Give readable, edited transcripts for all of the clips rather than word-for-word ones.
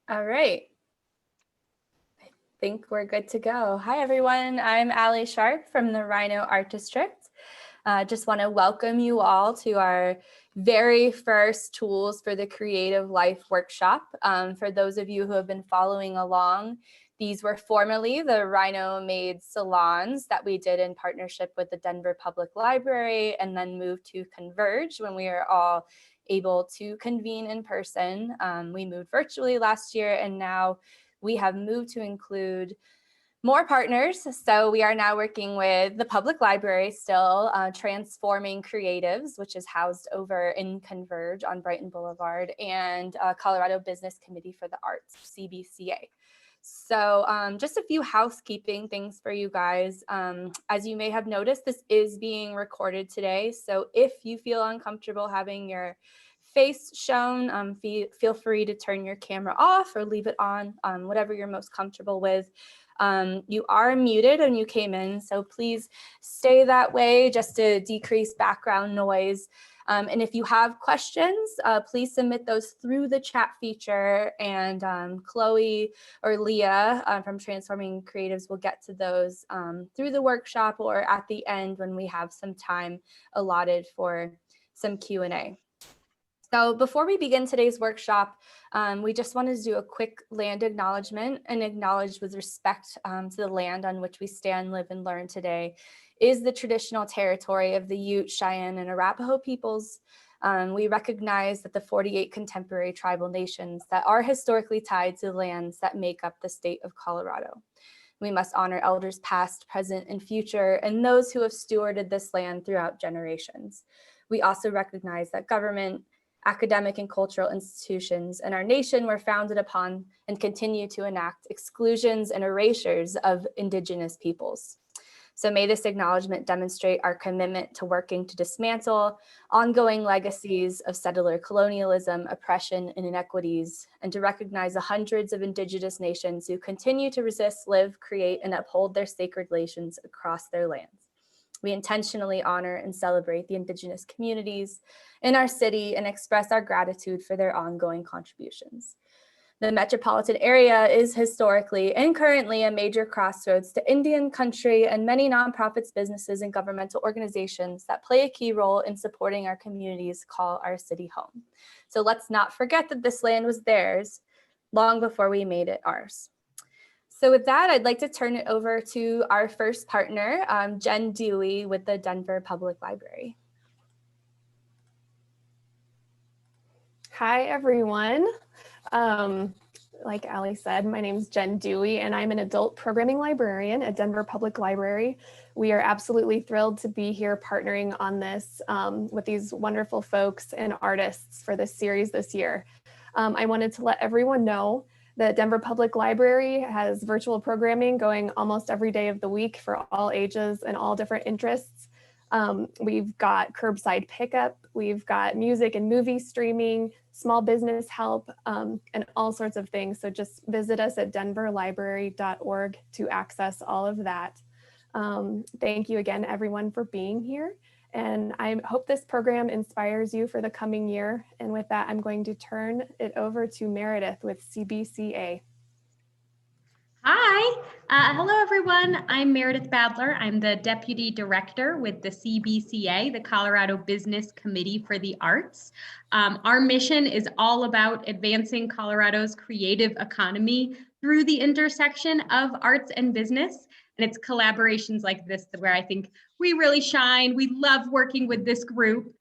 All right. I think we're good to go. Hi, everyone. I'm Allie Sharp from the RiNo Art District. Just want to welcome you all to our very first Tools for the Creative Life workshop. For those of you who have been following along, these were formerly the RiNo made salons that we did in partnership with the Denver Public Library, and then moved to Converge when we were all able to convene in person. We moved virtually last year, and now we have moved to include more partners. So we are now working with the public library still, Transforming Creatives, which is housed over in Converge on Brighton Boulevard, and Colorado Business Committee for the Arts, CBCA. So just a few housekeeping things for you guys. As you may have noticed, this is being recorded today. So if you feel uncomfortable having your face shown, feel free to turn your camera off or leave it on, whatever you're most comfortable with. You are muted when you came in, so please stay that way just to decrease background noise. And if you have questions, please submit those through the chat feature, and Chloe or Leah from Transforming Creatives will get to those through the workshop or at the end when we have some time allotted for some Q&A. So before we begin today's workshop, we just wanted to do a quick land acknowledgement and acknowledge with respect to the land on which we stand, live, and learn today is the traditional territory of the Ute, Cheyenne, and Arapaho peoples. We recognize that the 48 contemporary tribal nations that are historically tied to the lands that make up the state of Colorado. We must honor elders past, present, and future, and those who have stewarded this land throughout generations. We also recognize that government, academic and cultural institutions in our nation were founded upon and continue to enact exclusions and erasures of Indigenous peoples. So may this acknowledgement demonstrate our commitment to working to dismantle ongoing legacies of settler colonialism, oppression, and inequities, and to recognize the hundreds of Indigenous nations who continue to resist, live, create, and uphold their sacred nations across their lands. We intentionally honor and celebrate the Indigenous communities in our city and express our gratitude for their ongoing contributions. The metropolitan area is historically and currently a major crossroads to Indian country, and many nonprofits, businesses, and governmental organizations that play a key role in supporting our communities call our city home. So let's not forget that this land was theirs long before we made it ours. So with that, I'd like to turn it over to our first partner, Jen Dewey with the Denver Public Library. Hi, everyone. Like Allie said, my name is Jen Dewey, and I'm an adult programming librarian at Denver Public Library. We are absolutely thrilled to be here partnering on this with these wonderful folks and artists for this series this year. I wanted to let everyone know that Denver Public Library has virtual programming going almost every day of the week for all ages and all different interests. We've got curbside pickup, we've got music and movie streaming, small business help, and all sorts of things. So just visit us at denverlibrary.org to access all of that. Thank you again, everyone, for being here. And I hope this program inspires you for the coming year. And with that, I'm going to turn it over to Meredith with CBCA. Hi, hello everyone. I'm Meredith Badler. I'm the Deputy Director with the CBCA, the Colorado Business Committee for the Arts. Our mission is all about advancing Colorado's creative economy through the intersection of arts and business. And it's collaborations like this where I think we really shine. We love working with this group.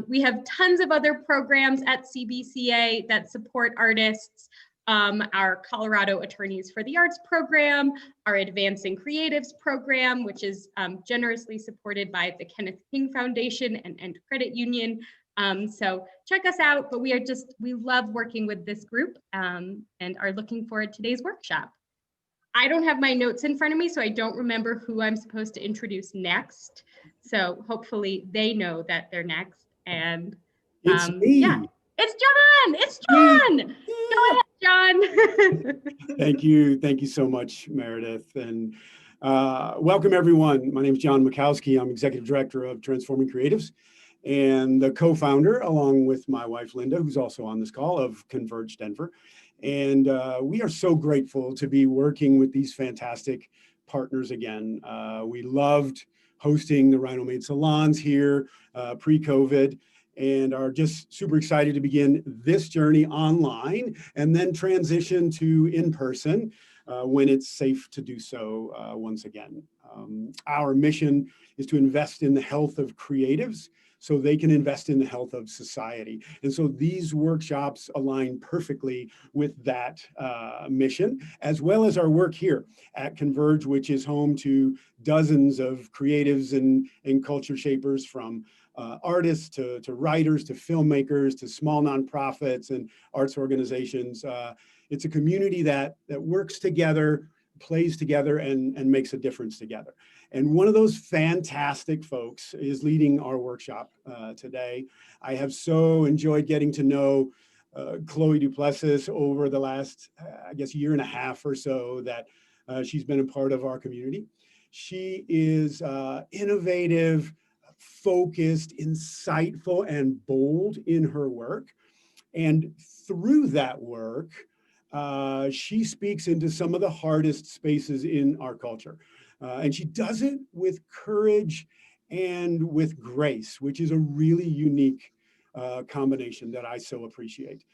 We have tons of other programs at CBCA that support artists. Our Colorado Attorneys for the Arts program, our Advancing Creatives program, which is generously supported by the Kenneth King Foundation and Credit Union. So check us out, but we love working with this group and are looking forward to today's workshop. I don't have my notes in front of me, so I don't remember who I'm supposed to introduce next. So hopefully they know that they're next. And it's me. Yeah, it's John. It's John. Go ahead, John. Thank you so much, Meredith, and welcome everyone. My name is John Mikowski. I'm Executive Director of Transforming Creatives, and the co-founder, along with my wife, Linda, who's also on this call, of Converge Denver. And we are so grateful to be working with these fantastic partners again. We loved hosting the RiNo Made Salons here pre-COVID, and are just super excited to begin this journey online and then transition to in-person when it's safe to do so once again. Our mission is to invest in the health of creatives so they can invest in the health of society. And so these workshops align perfectly with that mission, as well as our work here at Converge, which is home to dozens of creatives and culture shapers, from artists to writers to filmmakers to small nonprofits and arts organizations. It's a community that works together, plays together, and makes a difference together. And one of those fantastic folks is leading our workshop today. I have so enjoyed getting to know Chloe Duplessis over the last, I guess, year and a half or so that she's been a part of our community. She is innovative, focused, insightful, and bold in her work. And through that work, she speaks into some of the hardest spaces in our culture. And she does it with courage and with grace, which is a really unique combination that I so appreciate.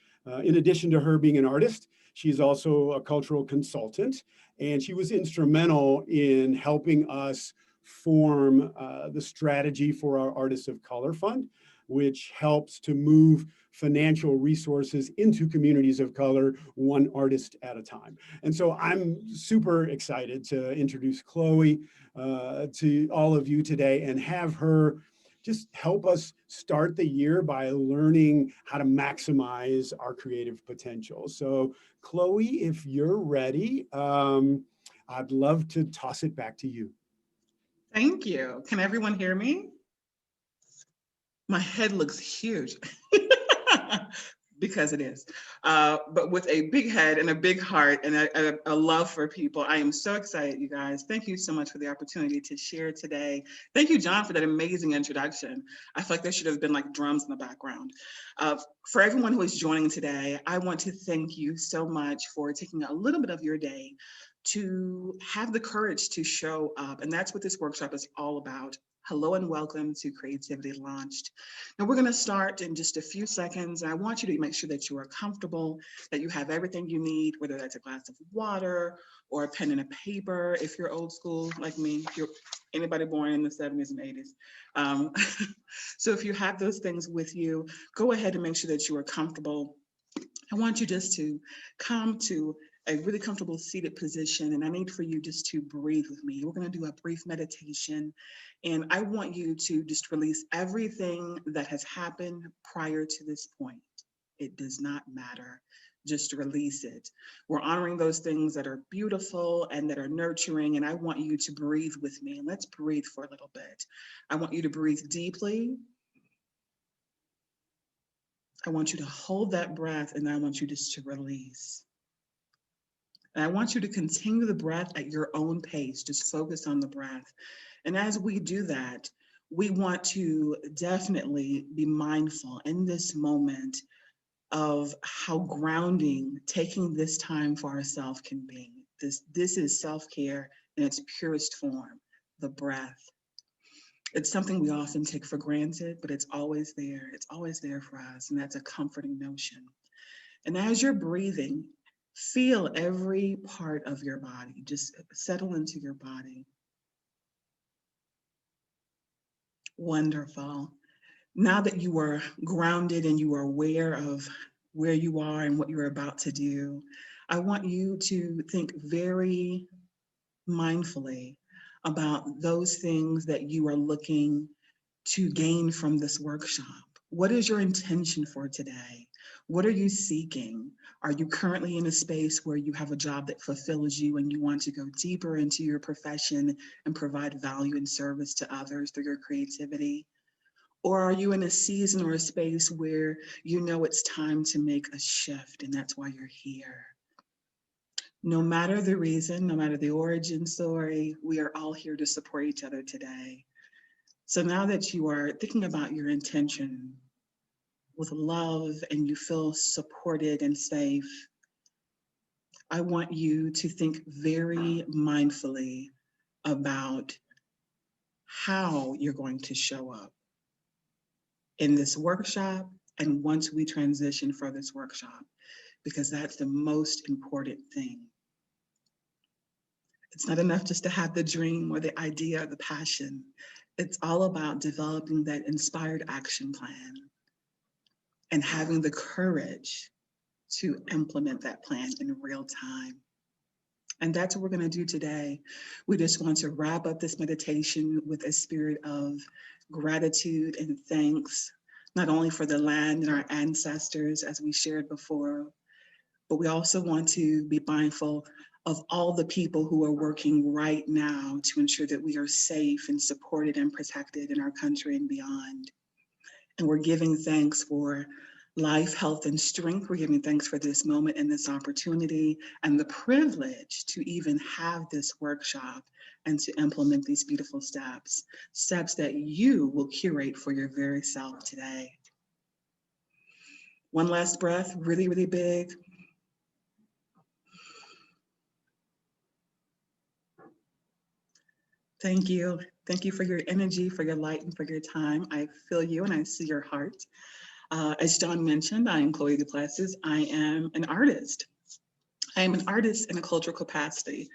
In addition to her being an artist, she's also a cultural consultant, and she was instrumental in helping us form the strategy for our Artists of Color Fund, which helps to move financial resources into communities of color, one artist at a time. And so I'm super excited to introduce Chloe to all of you today and have her just help us start the year by learning how to maximize our creative potential. So Chloe, if you're ready, I'd love to toss it back to you. Thank you. Can everyone hear me? My head looks huge because it is, but with a big head and a big heart and a love for people. I am so excited, you guys. Thank you so much for the opportunity to share today. Thank you, John, for that amazing introduction. I feel like there should have been like drums in the background. For everyone who is joining today, I want to thank you so much for taking a little bit of your day to have the courage to show up. And that's what this workshop is all about. Hello and welcome to Creativity Launched. Now we're going to start in just a few seconds. I want you to make sure that you are comfortable, that you have everything you need, whether that's a glass of water or a pen and a paper. If you're old school like me, if you're anybody born in the 70s and 80s. So if you have those things with you, go ahead and make sure that you are comfortable. I want you just to come to a really comfortable seated position, and I need for you just to breathe with me. We're going to do a brief meditation, and I want you to just release everything that has happened prior to this point. It does not matter. Just release it. We're honoring those things that are beautiful and that are nurturing, and I want you to breathe with me. And let's breathe for a little bit. I want you to breathe deeply. I want you to hold that breath, and I want you just to release. And I want you to continue the breath at your own pace. Just focus on the breath. And as we do that, we want to definitely be mindful in this moment of how grounding taking this time for ourselves can be. This is self-care in its purest form, the breath. It's something we often take for granted, but it's always there. It's always there for us, and that's a comforting notion. And as you're breathing, feel every part of your body. Just settle into your body. Wonderful. Now that you are grounded and you are aware of where you are and what you're about to do, I want you to think very mindfully about those things that you are looking to gain from this workshop. What is your intention for today? What are you seeking? Are you currently in a space where you have a job that fulfills you and you want to go deeper into your profession and provide value and service to others through your creativity? Or are you in a season or a space where you know it's time to make a shift and that's why you're here? No matter the reason, no matter the origin story, we are all here to support each other today. So now that you are thinking about your intention with love and you feel supported and safe, I want you to think very mindfully about how you're going to show up in this workshop and once we transition for this workshop, because that's the most important thing. It's not enough just to have the dream or the idea or the passion. It's all about developing that inspired action plan and having the courage to implement that plan in real time. And that's what we're going to do today. We just want to wrap up this meditation with a spirit of gratitude and thanks, not only for the land and our ancestors, as we shared before, but we also want to be mindful of all the people who are working right now to ensure that we are safe and supported and protected in our country and beyond. And we're giving thanks for life, health, and strength. We're giving thanks for this moment and this opportunity and the privilege to even have this workshop and to implement these beautiful steps that you will curate for your very self today. One last breath, really, really big. Thank you. Thank you for your energy, for your light, and for your time. I feel you and I see your heart. As John mentioned, I am Chloe Duplessis. I am an artist. I am an artist in a cultural capacity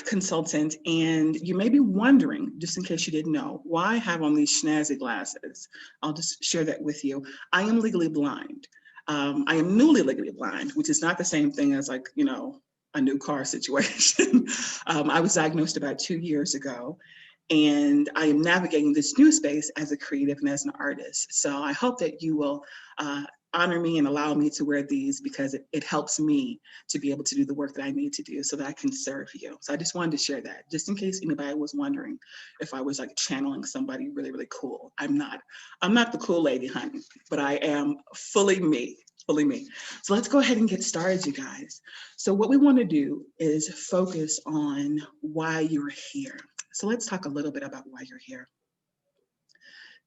consultant. And you may be wondering, just in case you didn't know, why I have on these snazzy glasses. I'll just share that with you. I am legally blind. I am newly legally blind, which is not the same thing as like, you know, a new car situation. I was diagnosed about 2 years ago, and I am navigating this new space as a creative and as an artist. So I hope that you will honor me and allow me to wear these, because it helps me to be able to do the work that I need to do so that I can serve you. So I just wanted to share that, just in case anybody was wondering if I was like channeling somebody really, really cool. I'm not the cool lady, honey, but I am fully me. Fully me. So let's go ahead and get started, you guys. So what we want to do is focus on why you're here. So let's talk a little bit about why you're here.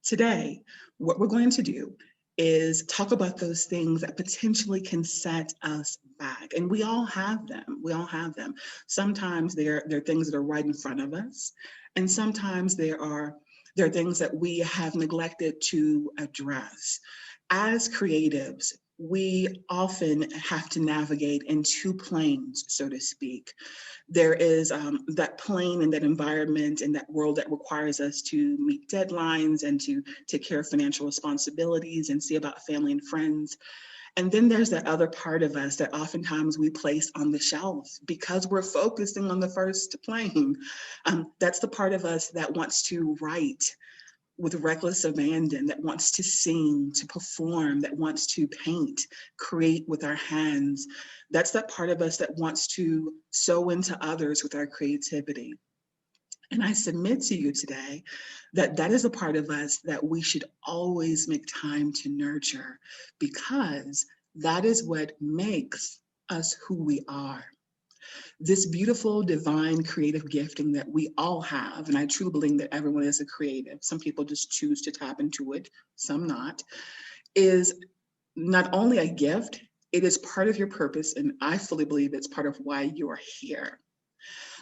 Today, what we're going to do is talk about those things that potentially can set us back. And we all have them. We all have them. Sometimes they're things that are right in front of us. And sometimes there are things that we have neglected to address. As creatives, we often have to navigate in two planes, so to speak. There is that plane and that environment and that world that requires us to meet deadlines and to take care of financial responsibilities and see about family and friends. And then there's that other part of us that oftentimes we place on the shelf because we're focusing on the first plane. That's the part of us that wants to write with reckless abandon, that wants to sing, to perform, that wants to paint, create with our hands. That's that part of us that wants to sow into others with our creativity. And I submit to you today that that is a part of us that we should always make time to nurture, because that is what makes us who we are. This beautiful, divine, creative gifting that we all have, and I truly believe that everyone is a creative. Some people just choose to tap into it, some not, is not only a gift, it is part of your purpose, and I fully believe it's part of why you're here.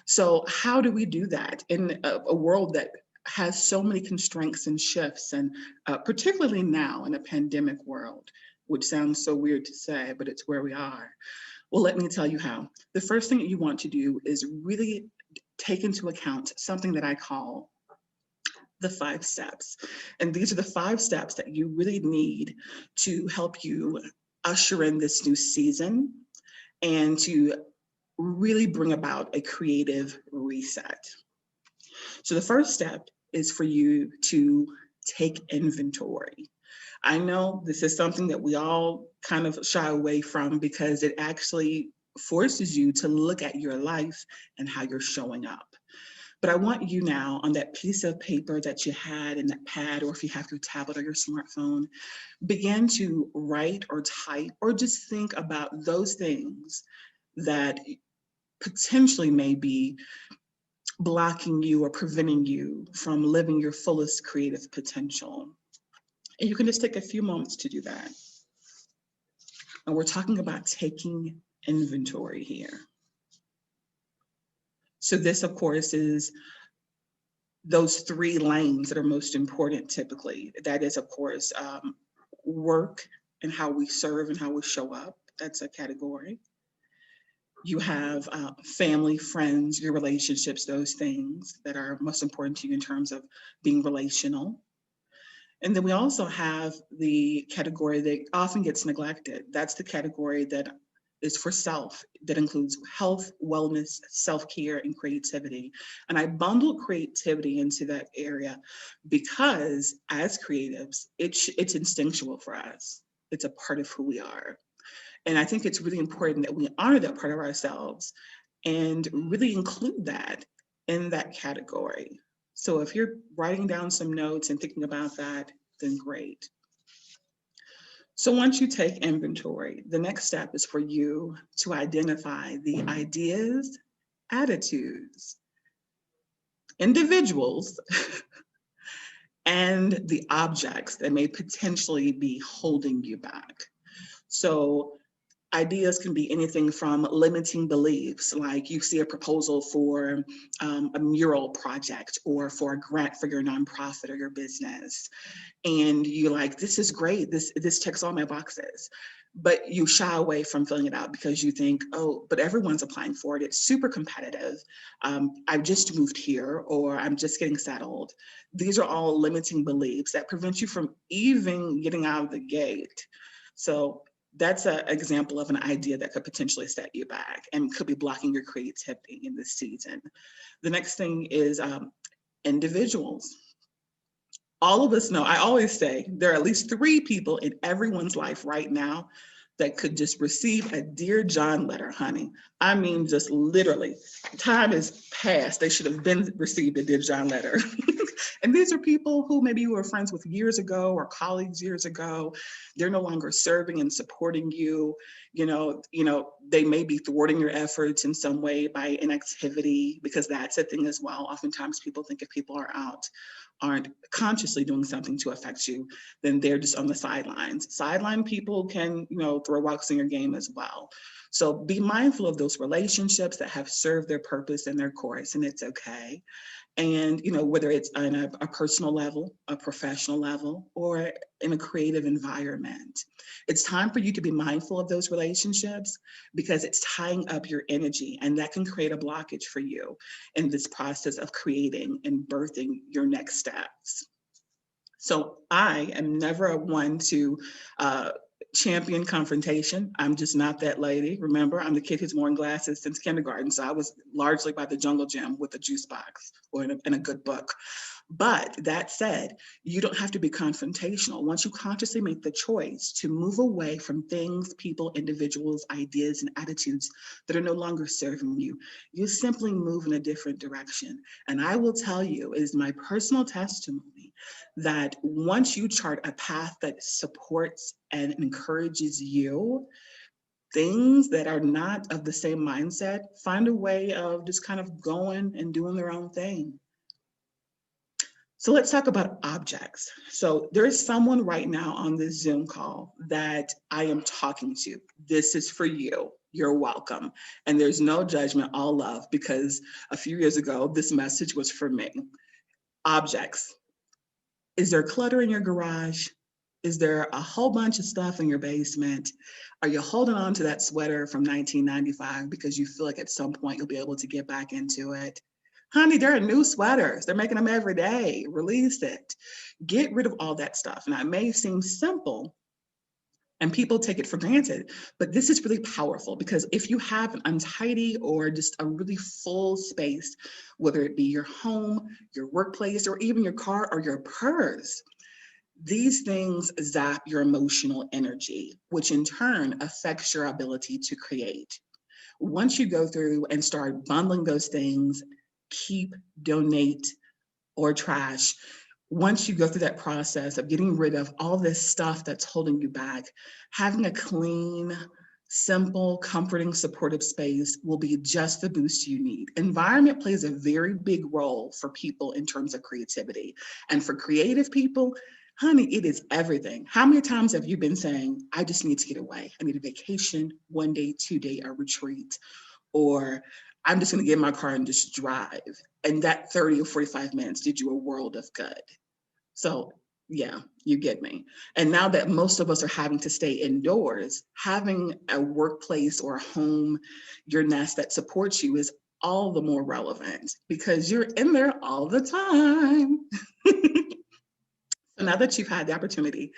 So how do we do that in a world that has so many constraints and shifts, and particularly now in a pandemic world, which sounds so weird to say, but it's where we are. Well, let me tell you how. The first thing that you want to do is really take into account something that I call the 5 steps. And these are the 5 steps that you really need to help you usher in this new season and to really bring about a creative reset. So the first step is for you to take inventory. I know this is something that we all kind of shy away from because it actually forces you to look at your life and how you're showing up. But I want you now, on that piece of paper that you had in that pad, or if you have your tablet or your smartphone, begin to write or type or just think about those things that potentially may be blocking you or preventing you from living your fullest creative potential. And you can just take a few moments to do that. And we're talking about taking inventory here. So this, of course, is those 3 lanes that are most important typically. That is, of course, work and how we serve and how we show up. That's a category. You have family, friends, your relationships, those things that are most important to you in terms of being relational. And then we also have the category that often gets neglected. That's the category that is for self, that includes health, wellness, self-care, and creativity. And I bundled creativity into that area because as creatives, it's instinctual for us. It's a part of who we are. And I think it's really important that we honor that part of ourselves and really include that in that category. So if you're writing down some notes and thinking about that, then great. So once you take inventory, the next step is for you to identify the ideas, attitudes, individuals, and the objects that may potentially be holding you back. So ideas can be anything from limiting beliefs, like you see a proposal for a mural project or for a grant for your nonprofit or your business. And you're like, this is great, this checks all my boxes. But you shy away from filling it out because you think, oh, but everyone's applying for it. It's super competitive. I've just moved here, or I'm just getting settled. These are all limiting beliefs that prevent you from even getting out of the gate. So that's an example of an idea that could potentially set you back and could be blocking your creativity in this season. The next thing is individuals. All of us know, I always say, there are at least 3 people in everyone's life right now that could just receive a Dear John letter, honey. I mean, just literally, time is past. They should have been received a Dear John letter. And these are people who maybe you were friends with years ago or colleagues years ago. They're no longer serving and supporting you. You know, they may be thwarting your efforts in some way by inactivity, because that's a thing as well. Oftentimes people think if people aren't consciously doing something to affect you, then they're just on the sidelines. Sideline people can, throw rocks in your game as well. So be mindful of those relationships that have served their purpose and their course, and it's okay. And, whether it's on a personal level, a professional level, or in a creative environment, it's time for you to be mindful of those relationships because it's tying up your energy, and that can create a blockage for you in this process of creating and birthing your next steps. So I am never one to champion confrontation. I'm just not that lady. Remember, I'm the kid who's worn glasses since kindergarten. So I was largely by the jungle gym with a juice box or in a good book. But that said, you don't have to be confrontational. Once you consciously make the choice to move away from things, people, individuals, ideas, and attitudes that are no longer serving you, you simply move in a different direction. And I will tell you, it is my personal testimony that once you chart a path that supports and encourages you, things that are not of the same mindset find a way of just kind of going and doing their own thing. So let's talk about objects. So there is someone right now on this Zoom call that I am talking to. This is for you. You're welcome. And there's no judgment, all love, because a few years ago, this message was for me. Objects. Is there clutter in your garage? Is there a whole bunch of stuff in your basement? Are you holding on to that sweater from 1995 because you feel like at some point you'll be able to get back into it? Honey, there are new sweaters. They're making them every day. Release it. Get rid of all that stuff. And it may seem simple and people take it for granted, but this is really powerful because if you have an untidy or just a really full space, whether it be your home, your workplace, or even your car or your purse, these things zap your emotional energy, which in turn affects your ability to create. Once you go through and start bundling those things, keep, donate, or trash, once you go through that process of getting rid of all this stuff that's holding you back, having a clean, simple, comforting, supportive space will be just the boost you need. Environment plays a very big role for people in terms of creativity. And for creative people, honey, it is everything. How many times have you been saying, I just need to get away. I need a vacation, 1 day, 2 day, a retreat, or I'm just gonna get in my car and just drive. And that 30 or 45 minutes did you a world of good. So yeah, you get me. And now that most of us are having to stay indoors, having a workplace or a home, your nest that supports you is all the more relevant because you're in there all the time. So now that you've had the opportunity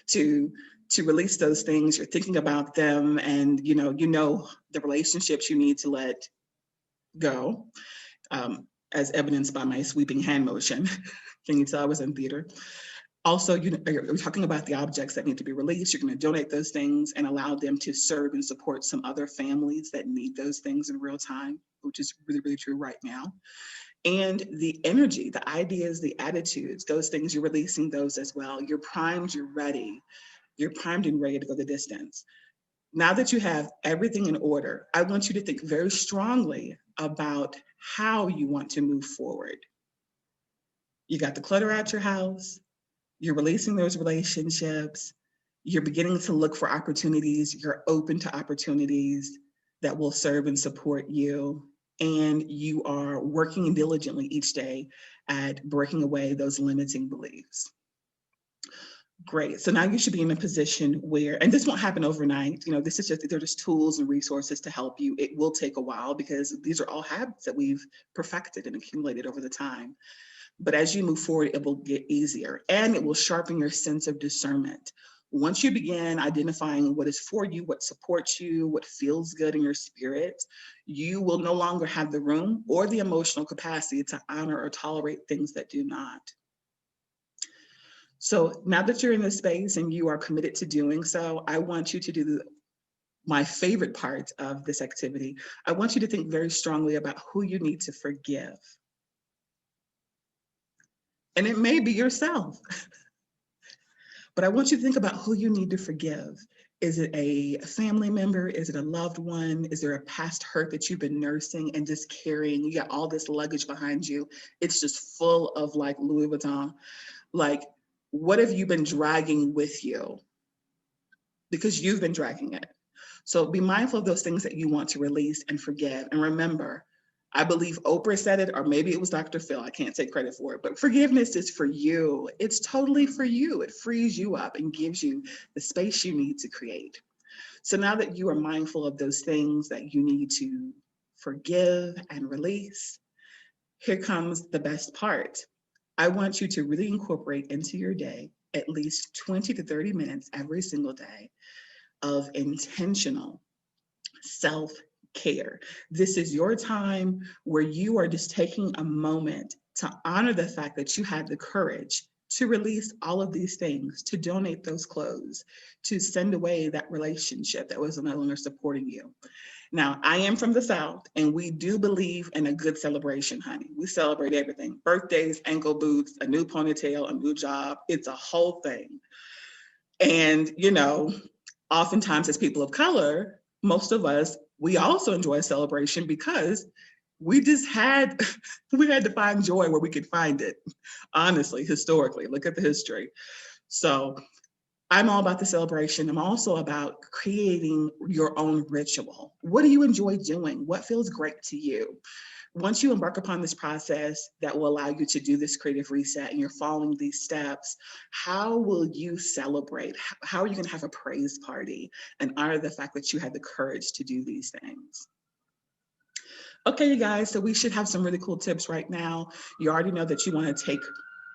to release those things, you're thinking about them, and you know the relationships you need to let go, as evidenced by my sweeping hand motion. Can you tell I was in theater? Also, you're talking about the objects that need to be released. You're going to donate those things and allow them to serve and support some other families that need those things in real time, which is really, really true right now. And the energy, the ideas, the attitudes, those things, you're releasing those as well. You're primed, you're ready. You're primed and ready to go the distance. Now that you have everything in order, I want you to think very strongly about how you want to move forward. You got the clutter out your house. You're releasing those relationships. You're beginning to look for opportunities. You're open to opportunities that will serve and support you. And you are working diligently each day at breaking away those limiting beliefs. Great. So now you should be in a position where, and this won't happen overnight. This is they're just tools and resources to help you. It will take a while because these are all habits that we've perfected and accumulated over the time. But as you move forward, it will get easier and it will sharpen your sense of discernment. Once you begin identifying what is for you, what supports you, what feels good in your spirit, you will no longer have the room or the emotional capacity to honor or tolerate things that do not. So now that you're in this space and you are committed to doing so, I want you to do my favorite part of this activity. I want you to think very strongly about who you need to forgive. And it may be yourself, but I want you to think about who you need to forgive. Is it a family member? Is it a loved one? Is there a past hurt that you've been nursing and just carrying? You got all this luggage behind you. It's just full of like Louis Vuitton. Like, what have you been dragging with you? Because you've been dragging it. So be mindful of those things that you want to release and forgive. And remember, I believe Oprah said it, or maybe it was Dr. Phil. I can't take credit for it, but forgiveness is for you. It's totally for you. It frees you up and gives you the space you need to create. So now that you are mindful of those things that you need to forgive and release, here comes the best part. I want you to really incorporate into your day at least 20 to 30 minutes every single day of intentional self-care. This is your time where you are just taking a moment to honor the fact that you had the courage to release all of these things, to donate those clothes, to send away that relationship that was no longer supporting you. Now, I am from the South, and we do believe in a good celebration, honey. We celebrate everything. Birthdays, ankle boots, a new ponytail, a new job. It's a whole thing. And, oftentimes as people of color, most of us, we also enjoy a celebration because we had to find joy where we could find it. Honestly, historically, look at the history. So I'm all about the celebration. I'm also about creating your own ritual. What do you enjoy doing? What feels great to you? Once you embark upon this process that will allow you to do this creative reset and you're following these steps, how will you celebrate? How are you going to have a praise party and honor the fact that you had the courage to do these things? Okay, you guys, so we should have some really cool tips right now. You already know that you want to take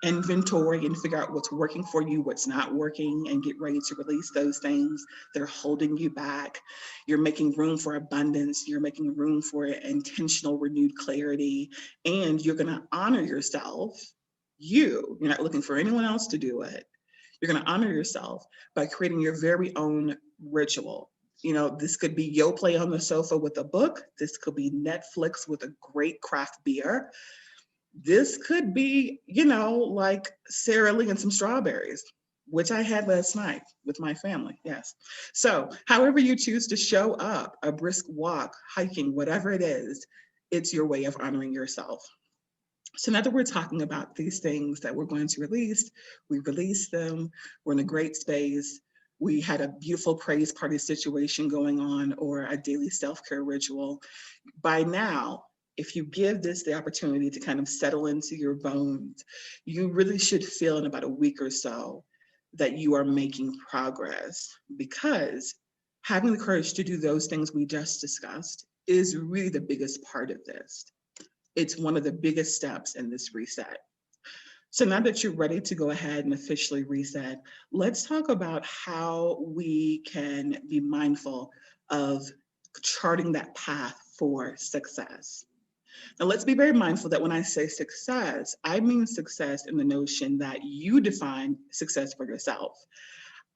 inventory and figure out what's working for you, what's not working, and get ready to release those things that are holding you back. You're making room for abundance. You're making room for intentional, renewed clarity, and you're going to honor yourself. You're not looking for anyone else to do it. You're going to honor yourself by creating your very own ritual. This could be yo play on the sofa with a book. This could be Netflix with a great craft beer. This could be, like Sara Lee and some strawberries. which I had last night with my family, yes. So however you choose to show up, a brisk walk, hiking, whatever it is, it's your way of honoring yourself. So now that we're talking about these things that we're going to release, we released them, we're in a great space, we had a beautiful praise party situation going on, or a daily self-care ritual. By now, if you give this the opportunity to kind of settle into your bones, you really should feel in about a week or so that you are making progress, because having the courage to do those things we just discussed is really the biggest part of this. It's one of the biggest steps in this reset. So now that you're ready to go ahead and officially reset, let's talk about how we can be mindful of charting that path for success. Now, let's be very mindful that when I say success, I mean success in the notion that you define success for yourself.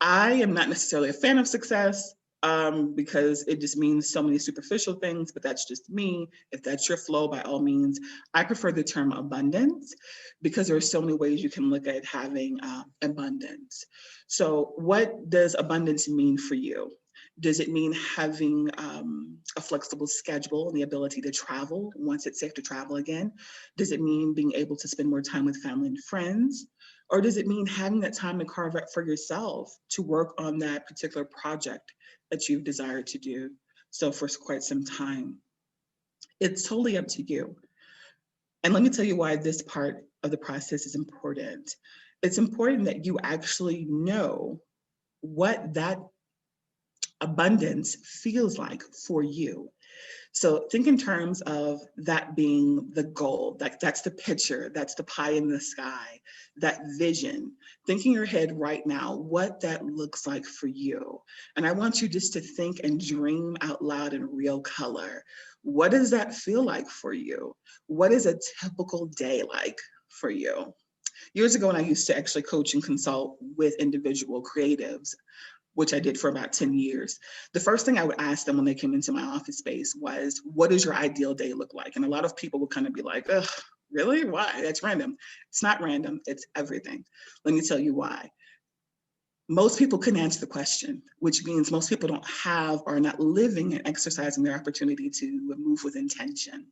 I am not necessarily a fan of success because it just means so many superficial things, but that's just me. If that's your flow, by all means. I prefer the term abundance because there are so many ways you can look at having abundance. So what does abundance mean for you? Does it mean having a flexible schedule and the ability to travel once it's safe to travel again? Does it mean being able to spend more time with family and friends? Or does it mean having that time to carve out for yourself to work on that particular project that you've desired to do so for quite some time? It's totally up to you. And let me tell you why this part of the process is important. It's important that you actually know what that abundance feels like for you. So think in terms of that being the goal, that's the picture, that's the pie in the sky, that vision. Think in your head right now what that looks like for you. And I want you just to think and dream out loud in real color. What does that feel like for you? What is a typical day like for you? Years ago, when I used to actually coach and consult with individual creatives, which I did for about 10 years, the first thing I would ask them when they came into my office space was, what does your ideal day look like? And a lot of people would kind of be like, ugh, really? Why? That's random. It's not random, it's everything. Let me tell you why. Most people couldn't answer the question, which means most people don't have or are not living and exercising their opportunity to move with intention.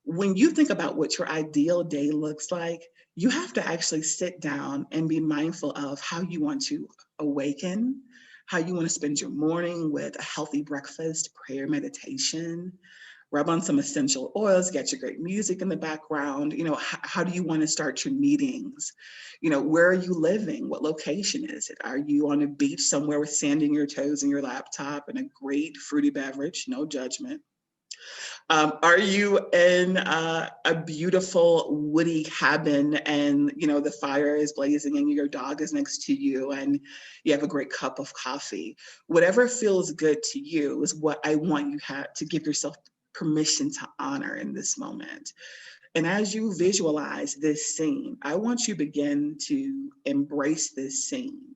When you think about what your ideal day looks like, you have to actually sit down and be mindful of how you want to awaken, how you want to spend your morning with a healthy breakfast, prayer, meditation, rub on some essential oils, get your great music in the background. You know, how do you want to start your meetings? You know, where are you living? What location is it? Are you on a beach somewhere with sand in your toes and your laptop and a great fruity beverage? No judgment. Are you in a beautiful woody cabin and, you know, the fire is blazing and your dog is next to you and you have a great cup of coffee? Whatever feels good to you is what I want you to give yourself permission to honor in this moment. And as you visualize this scene, I want you to begin to embrace this scene.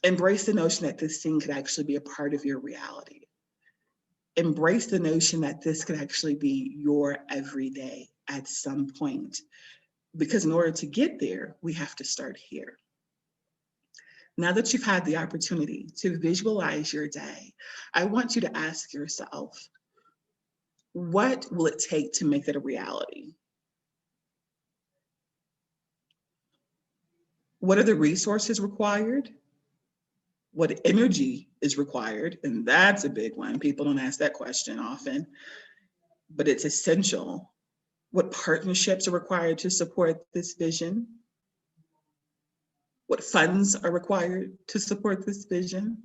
Embrace the notion that this scene could actually be a part of your reality. Embrace the notion that this could actually be your everyday at some point. Because in order to get there, we have to start here. Now that you've had the opportunity to visualize your day, I want you to ask yourself, what will it take to make that a reality? What are the resources required? What energy is required? And that's a big one. People don't ask that question often, but it's essential. What partnerships are required to support this vision? What funds are required to support this vision?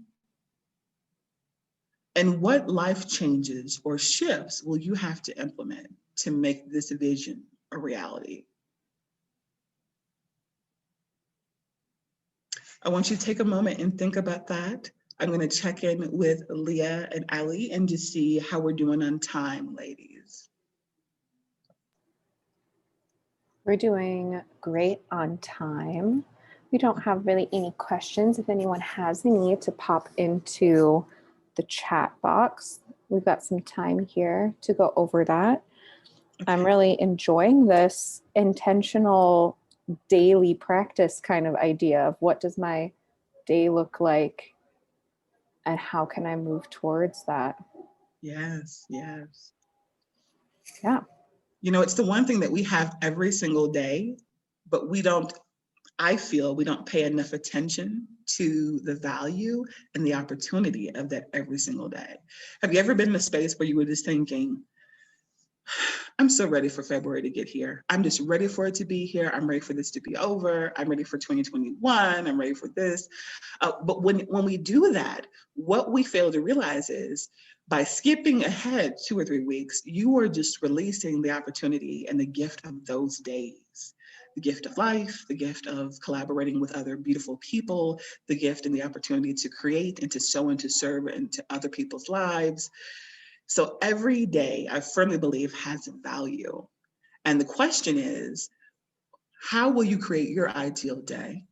And what life changes or shifts will you have to implement to make this vision a reality? I want you to take a moment and think about that. I'm going to check in with Leah and Ali and just see how we're doing on time, ladies. We're doing great on time. We don't have really any questions. If anyone has any, to pop into the chat box. We've got some time here to go over that. I'm really enjoying this intentional daily practice kind of idea of what does my day look like and how can I move towards that? Yes, yes. Yeah. You know, it's the one thing that we have every single day, but I feel we don't pay enough attention to the value and the opportunity of that every single day. Have you ever been in a space where you were just thinking, I'm so ready for February to get here. I'm just ready for it to be here. I'm ready for this to be over. I'm ready for 2021. I'm ready for this. But when we do that, what we fail to realize is by skipping ahead 2 or 3 weeks, you are just releasing the opportunity and the gift of those days. The gift of life, the gift of collaborating with other beautiful people, the gift and the opportunity to create and to sow and to serve into other people's lives. So every day, I firmly believe, has value. And the question is, how will you create your ideal day?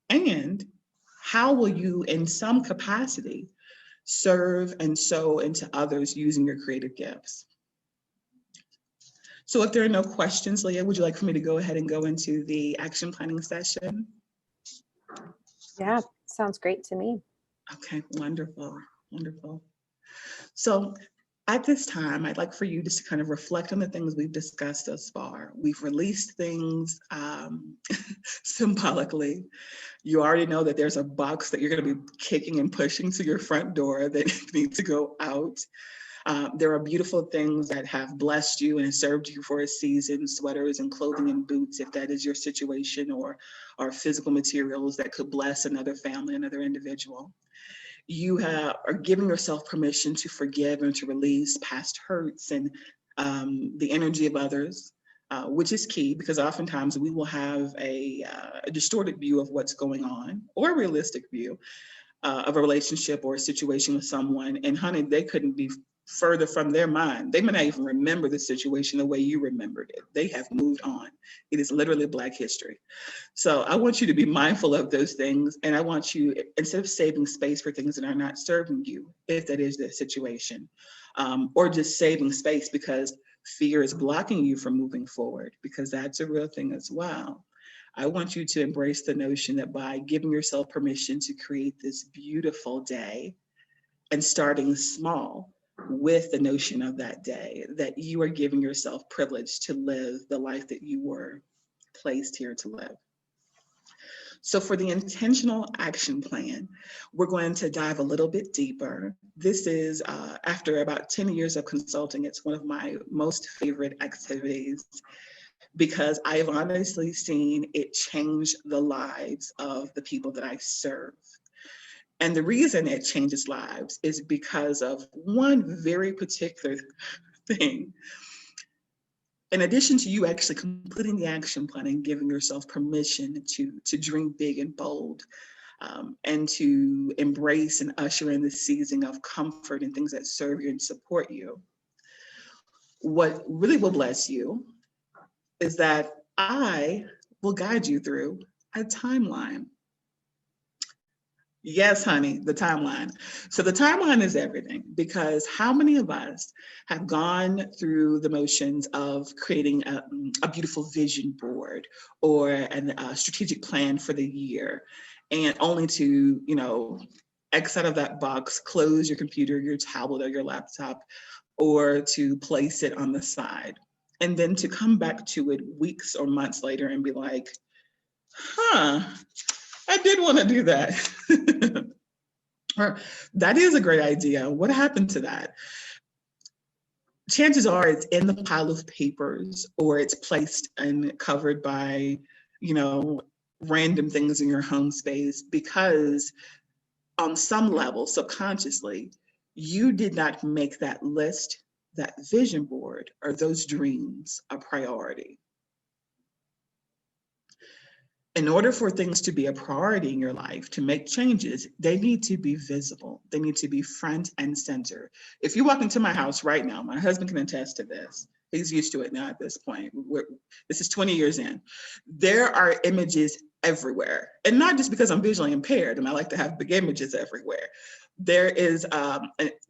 And how will you, in some capacity, serve and sow into others using your creative gifts? So if there are no questions, Leah, would you like for me to go ahead and go into the action planning session? Yeah, sounds great to me. Okay, wonderful, wonderful. So at this time, I'd like for you just to kind of reflect on the things we've discussed thus far. We've released things symbolically. You already know that there's a box that you're going to be kicking and pushing to your front door that needs to go out. There are beautiful things that have blessed you and served you for a season, sweaters and clothing and boots, if that is your situation, or physical materials that could bless another family, another individual. You are giving yourself permission to forgive and to release past hurts and the energy of others, which is key, because oftentimes we will have a distorted view of what's going on, or a realistic view of a relationship or a situation with someone. And honey, they couldn't be further from their mind. They may not even remember the situation the way you remembered it. They have moved on. It is literally Black history. So I want you to be mindful of those things. And I want you, instead of saving space for things that are not serving you, if that is the situation, or just saving space because fear is blocking you from moving forward, because that's a real thing as well. I want you to embrace the notion that by giving yourself permission to create this beautiful day and starting small with the notion of that day, that you are giving yourself privilege to live the life that you were placed here to live. So for the intentional action plan, we're going to dive a little bit deeper. This is, after about 10 years of consulting, it's one of my most favorite activities, because I have honestly seen it change the lives of the people that I serve. And the reason it changes lives is because of one very particular thing. In addition to you actually completing the action plan and giving yourself permission to dream big and bold, and to embrace and usher in the season of comfort and things that serve you and support you, what really will bless you is that I will guide you through a timeline. Yes, honey, the timeline. So the timeline is everything, because how many of us have gone through the motions of creating a beautiful vision board or a strategic plan for the year, and only to, X out of that box, close your computer, your tablet, or your laptop, or to place it on the side, and then to come back to it weeks or months later and be like, I did want to do that. Or that is a great idea. What happened to that? Chances are it's in the pile of papers, or it's placed and covered by, random things in your home space, because on some level, subconsciously, you did not make that list, that vision board, or those dreams a priority. In order for things to be a priority in your life, to make changes, they need to be visible. They need to be front and center. If you walk into my house right now, my husband can attest to this. He's used to it now at this point. This is 20 years in. There are images everywhere. And not just because I'm visually impaired and I like to have big images everywhere, there's a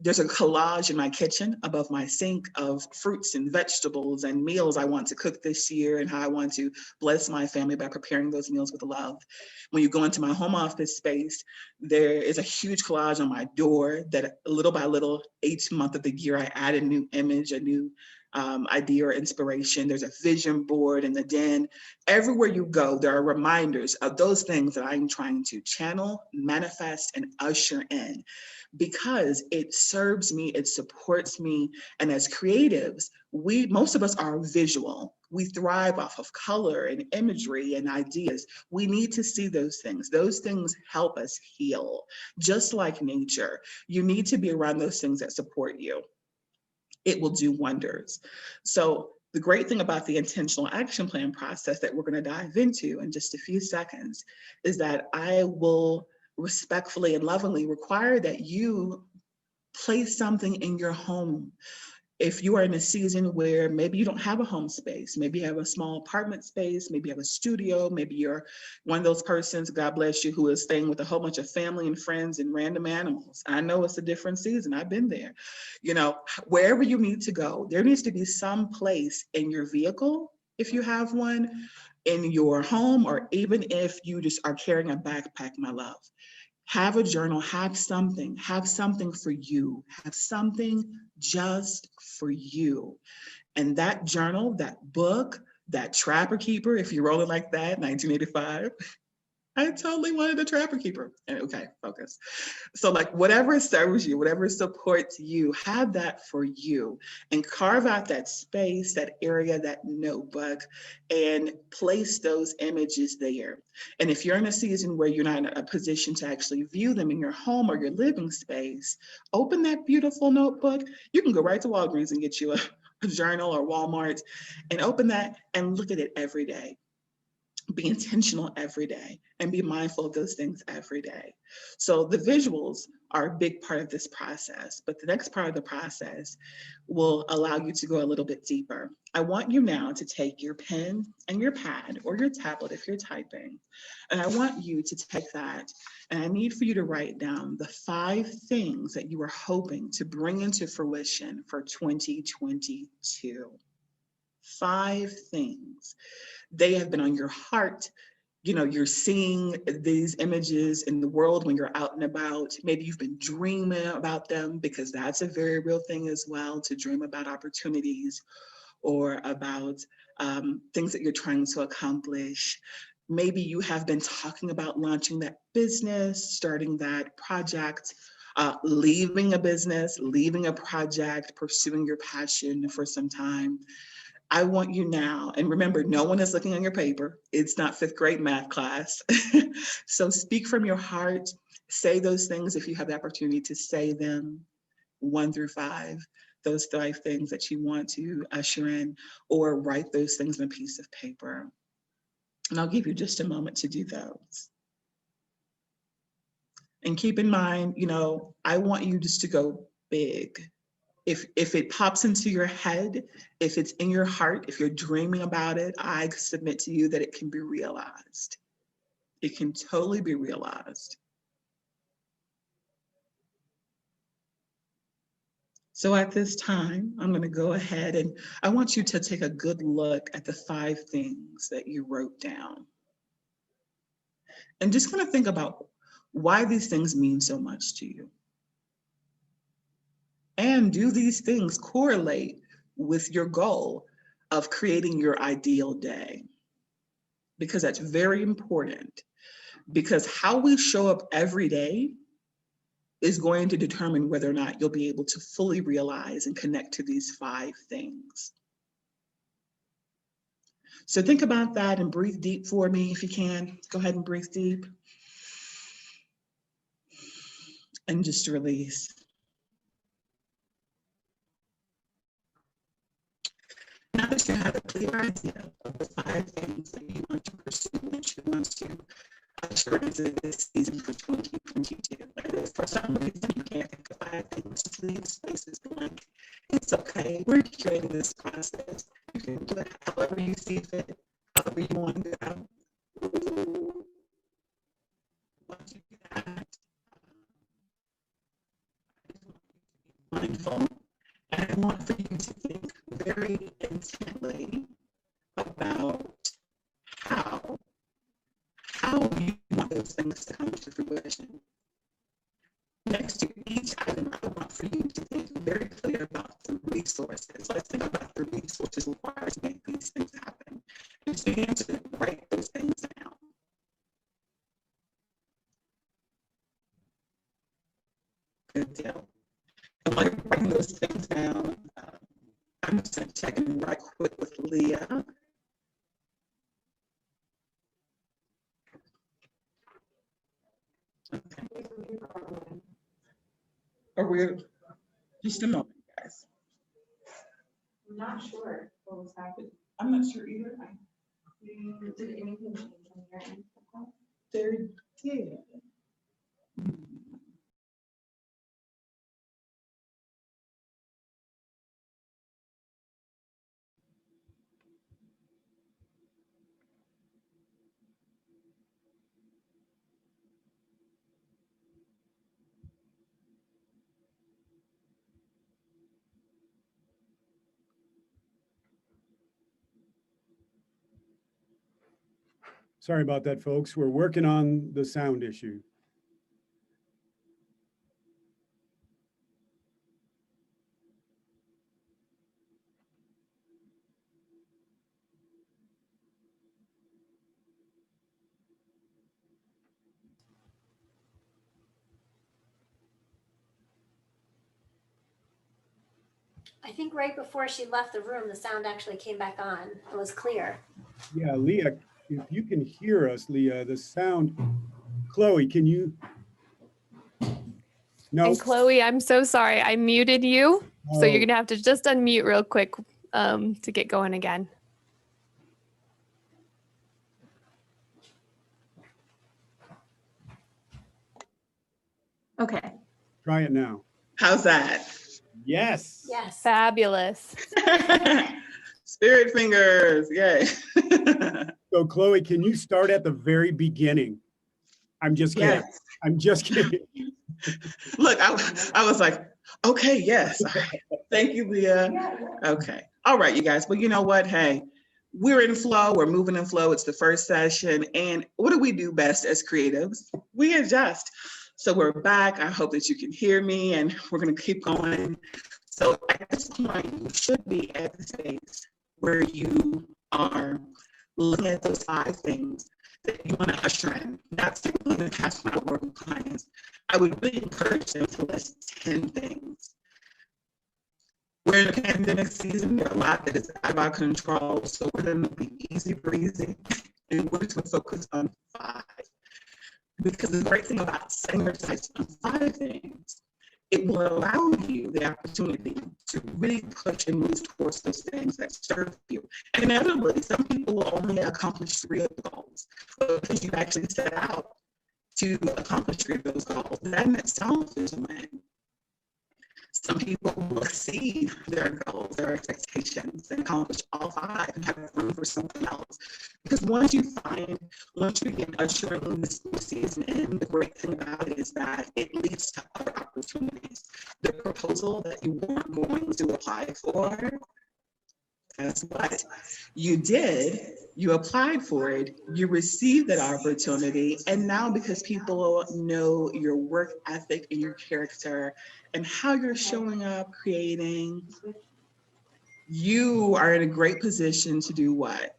collage in my kitchen above my sink of fruits and vegetables and meals I want to cook this year and how I want to bless my family by preparing those meals with love. When you go into my home office space, there is a huge collage on my door that little by little, each month of the year, I add a new image, a new idea or inspiration. There's a vision board in the den. Everywhere you go, there are reminders of those things that I'm trying to channel, manifest, and usher in, because it serves me, it supports me. And as creatives, most of us are visual. We thrive off of color and imagery and ideas. We need to see those things. Those things help us heal. Just like nature, you need to be around those things that support you. It will do wonders. So the great thing about the intentional action plan process that we're going to dive into in just a few seconds is that I will respectfully and lovingly require that you place something in your home. If you are in a season where maybe you don't have a home space, maybe you have a small apartment space, maybe you have a studio, maybe you're one of those persons, God bless you, who is staying with a whole bunch of family and friends and random animals. I know it's a different season. I've been there. You know, wherever you need to go, there needs to be some place in your vehicle, if you have one, in your home, or even if you just are carrying a backpack, my love. Have a journal, have something for you, have something just for you. And that journal, that book, that Trapper Keeper, if you're rolling like that, 1985, I totally wanted a Trapper Keeper. Okay, focus. So like whatever serves you, whatever supports you, have that for you, and carve out that space, that area, that notebook, and place those images there. And if you're in a season where you're not in a position to actually view them in your home or your living space, open that beautiful notebook. You can go right to Walgreens and get you a journal, or Walmart, and open that and look at it every day. Be intentional every day and be mindful of those things every day. So the visuals are a big part of this process, but the next part of the process will allow you to go a little bit deeper. I want you now to take your pen and your pad, or your tablet if you're typing, and I want you to take that, and I need for you to write down the 5 things that you are hoping to bring into fruition for 2022. 5 things. They have been on your heart. You know, you're seeing these images in the world when you're out and about. Maybe you've been dreaming about them, because that's a very real thing as well, to dream about opportunities or about things that you're trying to accomplish. Maybe you have been talking about launching that business, starting that project, leaving a business, leaving a project, pursuing your passion for some time. I want you now, and remember, no one is looking on your paper. It's not 5th grade math class. So speak from your heart, say those things if you have the opportunity to say them, 1 through 5, those 5 things that you want to usher in, or write those things on a piece of paper. And I'll give you just a moment to do those. And keep in mind, you know, I want you just to go big. If it pops into your head, if it's in your heart, if you're dreaming about it, I submit to you that it can be realized. It can totally be realized. So at this time, I'm going to go ahead and I want you to take a good look at the 5 things that you wrote down. And just kind of think about why these things mean so much to you. And do these things correlate with your goal of creating your ideal day? Because that's very important. Because how we show up every day is going to determine whether or not you'll be able to fully realize and connect to these 5 things. So think about that and breathe deep for me if you can. Go ahead and breathe deep. And just release. Now that you have a clear idea of the 5 things that you want to pursue, that you want to usher into this season for 2022, and if for some reason you can't think of 5 things, just leave spaces blank. It's okay. We're creating this process. You can do it however you see fit, however you want to go. Once you do that, mindful, and I want for you to think very intently about how you want those things to come to fruition. Next to each item, I want for you to think very clear about the resources. Let's think about the resources required to make these things happen. And so you have to write those things down. Good deal. And while you're writing those things down, I'm just going to check in right quick with Leah. Okay. Are we, just a moment, guys. I'm not sure what was happening. I'm not sure either. Did anything change on your end? There did. Sorry about that, folks. We're working on the sound issue. I think right before she left the room, the sound actually came back on. It was clear. Yeah, Leah, if you can hear us, Leah, the sound. Chloe, can you? No. And Chloe, I'm so sorry. I muted you. So you're Oh. going to have to just unmute real quick to get going again. Okay. Try it now. How's that? Yes. Yes. Fabulous. Spirit fingers, yay. So Chloe, can you start at the very beginning? I'm just kidding. Yes. I'm just kidding. Look, I was like, okay, yes. All right. Thank you, Leah. Okay. All right, you guys. Well, you know what? Hey, we're in flow. We're moving in flow. It's the first session. And what do we do best as creatives? We adjust. So we're back. I hope that you can hear me, and we're going to keep going. So at this point, you should be at the space where you are looking at those 5 things that you want to usher in. That's typically the past when I work with clients. I would really encourage them to list 10 things. We're in a pandemic season. There are a lot that is out of our control. So we're going to be easy breezy, and we're just going to focus on 5. Because the great thing about setting your sights on 5 things, it will allow you the opportunity to really push and move towards those things that serve you. And inevitably, some people will only accomplish 3 of the goals, but because you actually set out to accomplish 3 of those goals, that in itself is a win. Some people will exceed their goals, their expectations, and accomplish all 5 and have room for something else. Because once you begin ushering this new season in, the great thing about it is that it leads to other opportunities. The proposal that you weren't going to apply for, guess what? You did, you applied for it, you received that opportunity, and now because people know your work ethic and your character and how you're showing up, creating, you are in a great position to do what?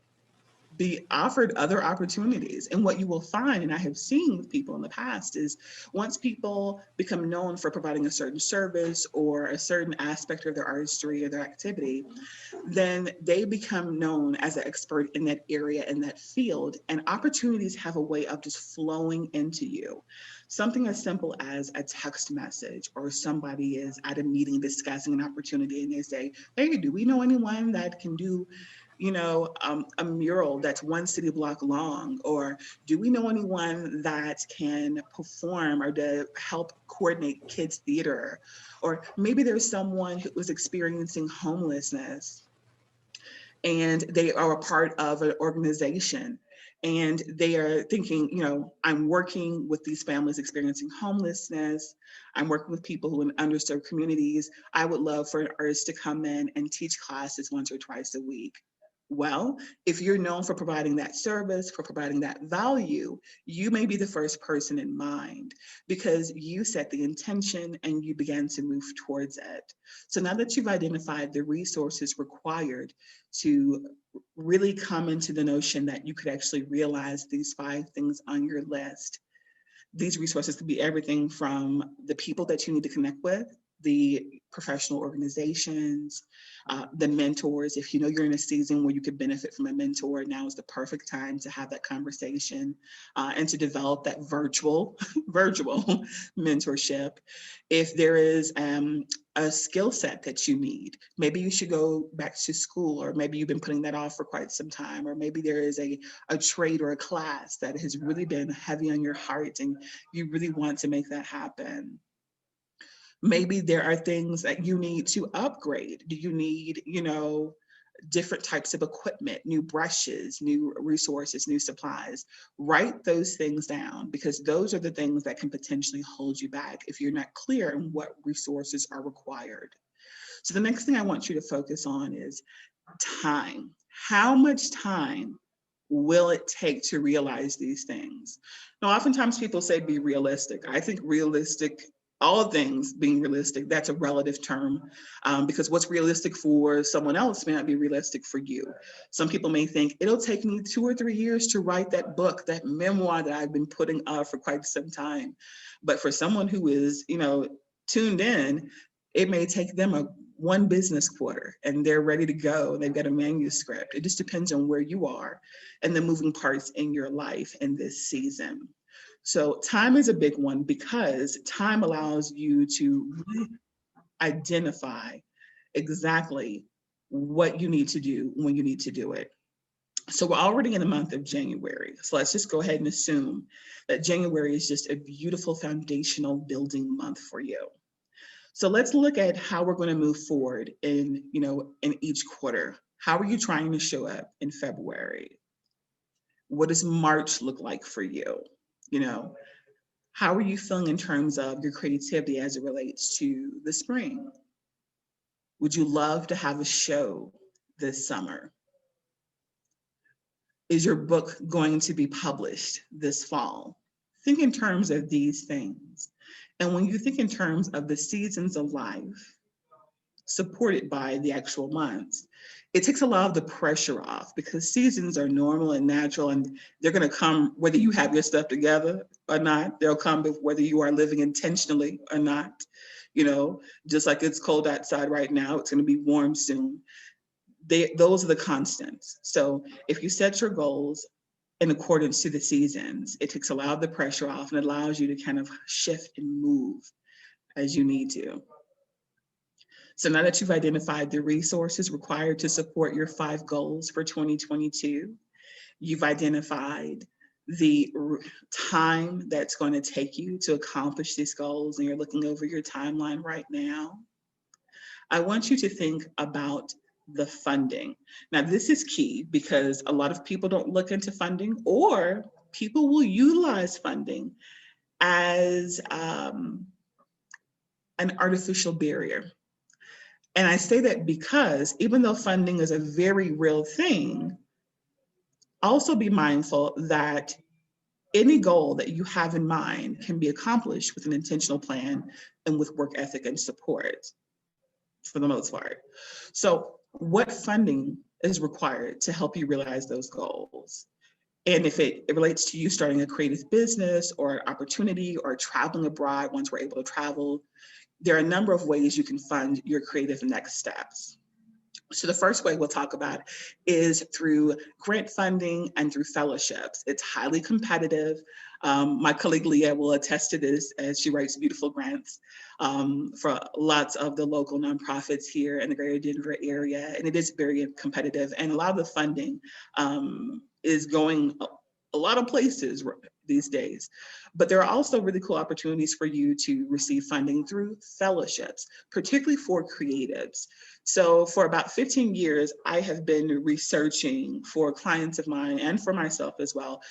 Be offered other opportunities. And what you will find, and I have seen with people in the past, is once people become known for providing a certain service or a certain aspect of their artistry or their activity, then they become known as an expert in that area, in that field, and opportunities have a way of just flowing into you. Something as simple as a text message, or somebody is at a meeting discussing an opportunity and they say, hey, do we know anyone that can do a mural that's 1 city block long? Or do we know anyone that can perform or to help coordinate kids theater? Or maybe there's someone who was experiencing homelessness and they are a part of an organization and they are thinking, you know, I'm working with these families experiencing homelessness. I'm working with people who in underserved communities. I would love for an artist to come in and teach classes once or twice a week. Well, if you're known for providing that service, for providing that value, you may be the first person in mind because you set the intention and you began to move towards it. So now that you've identified the resources required to really come into the notion that you could actually realize these 5 things on your list, these resources could be everything from the people that you need to connect with, the professional organizations, the mentors. If you know you're in a season where you could benefit from a mentor, now is the perfect time to have that conversation and to develop that virtual mentorship. If there is a skill set that you need, maybe you should go back to school, or maybe you've been putting that off for quite some time, or maybe there is a trade or a class that has really been heavy on your heart and you really want to make that happen. Maybe there are things that you need to upgrade. Do you need, you know, different types of equipment, new brushes, new resources, new supplies? Write those things down, because those are the things that can potentially hold you back if you're not clear on what resources are required. So the next thing I want you to focus on is time. How much time will it take to realize these things? Now, oftentimes people say be realistic. I think realistic, all things being realistic, that's a relative term, because what's realistic for someone else may not be realistic for you. Some people may think it'll take me 2 or 3 years to write that book, that memoir that I've been putting off for quite some time. But for someone who is, you know, tuned in, it may take them one business quarter and they're ready to go. They've got a manuscript. It just depends on where you are and the moving parts in your life in this season. So time is a big one, because time allows you to really identify exactly what you need to do when you need to do it. So we're already in the month of January. So let's just go ahead and assume that January is just a beautiful foundational building month for you. So let's look at how we're going to move forward in each quarter. How are you trying to show up in February? What does March look like for you? How are you feeling in terms of your creativity as it relates to the spring? Would you love to have a show this summer? Is your book going to be published this fall? Think in terms of these things. And when you think in terms of the seasons of life, supported by the actual months, it takes a lot of the pressure off, because seasons are normal and natural, and they're going to come whether you have your stuff together or not. They'll come whether you are living intentionally or not. Just like it's cold outside right now, it's going to be warm soon. Those are the constants. So if you set your goals in accordance to the seasons, it takes a lot of the pressure off and allows you to kind of shift and move as you need to. So now that you've identified the resources required to support your 5 goals for 2022, you've identified the time that's going to take you to accomplish these goals, and you're looking over your timeline right now, I want you to think about the funding. Now, this is key, because a lot of people don't look into funding, or people will utilize funding as an artificial barrier. And I say that because even though funding is a very real thing, also be mindful that any goal that you have in mind can be accomplished with an intentional plan and with work ethic and support, for the most part. So what funding is required to help you realize those goals? And if it relates to you starting a creative business or an opportunity or traveling abroad once we're able to travel, there are a number of ways you can fund your creative next steps. So the first way we'll talk about is through grant funding and through fellowships. It's highly competitive. My colleague Leah will attest to this, as she writes beautiful grants for lots of the local nonprofits here in the greater Denver area. And it is very competitive. And a lot of the funding is going a lot of places these days. But there are also really cool opportunities for you to receive funding through fellowships, particularly for creatives. So for about 15 years, I have been researching for clients of mine and for myself as well,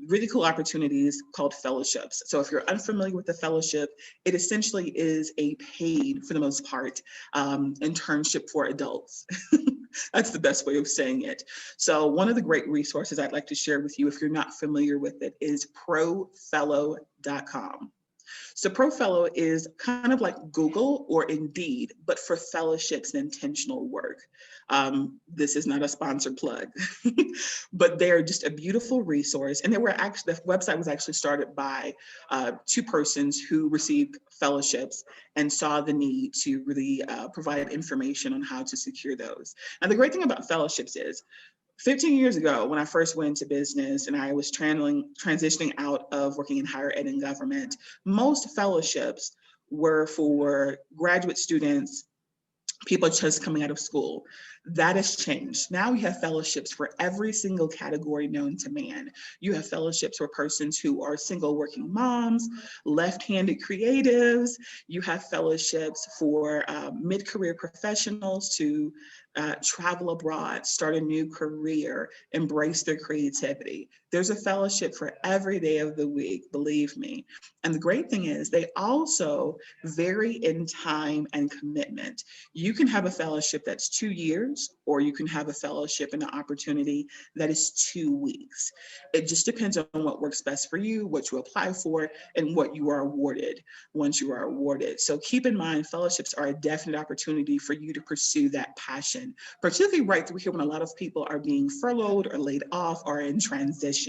really cool opportunities called fellowships. So if you're unfamiliar with the fellowship, it essentially is a paid, for the most part, internship for adults. That's the best way of saying it. So one of the great resources I'd like to share with you, if you're not familiar with it, is profellow.com. So ProFellow is kind of like Google or Indeed, but for fellowships and intentional work. This is not a sponsored plug, but they're just a beautiful resource. And the website was actually started by two persons who received fellowships and saw the need to really provide information on how to secure those. And the great thing about fellowships is, 15 years ago, when I first went into business and I was transitioning out of working in higher ed and government, most fellowships were for graduate students, people just coming out of school. That has changed. Now we have fellowships for every single category known to man. You have fellowships for persons who are single working moms, left-handed creatives. You have fellowships for mid-career professionals to travel abroad, start a new career, embrace their creativity. There's a fellowship for every day of the week, believe me. And the great thing is they also vary in time and commitment. You can have a fellowship that's 2 years, or you can have a fellowship and an opportunity that is 2 weeks. It just depends on what works best for you, what you apply for, and what you are awarded once you are awarded. So keep in mind, fellowships are a definite opportunity for you to pursue that passion, particularly right through here when a lot of people are being furloughed or laid off or in transition.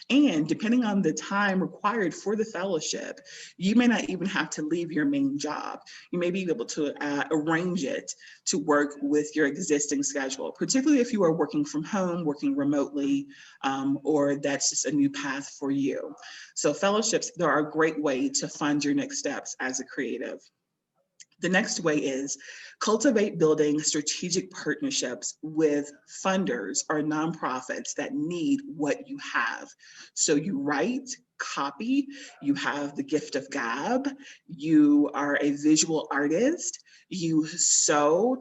And depending on the time required for the fellowship, you may not even have to leave your main job. You may be able to arrange it to work with your existing schedule, particularly if you are working from home, working remotely, or that's just a new path for you. So fellowships, they're a great way to fund your next steps as a creative. The next way is cultivate building strategic partnerships with funders or nonprofits that need what you have. So you write, copy, you have the gift of gab, you are a visual artist, you sew.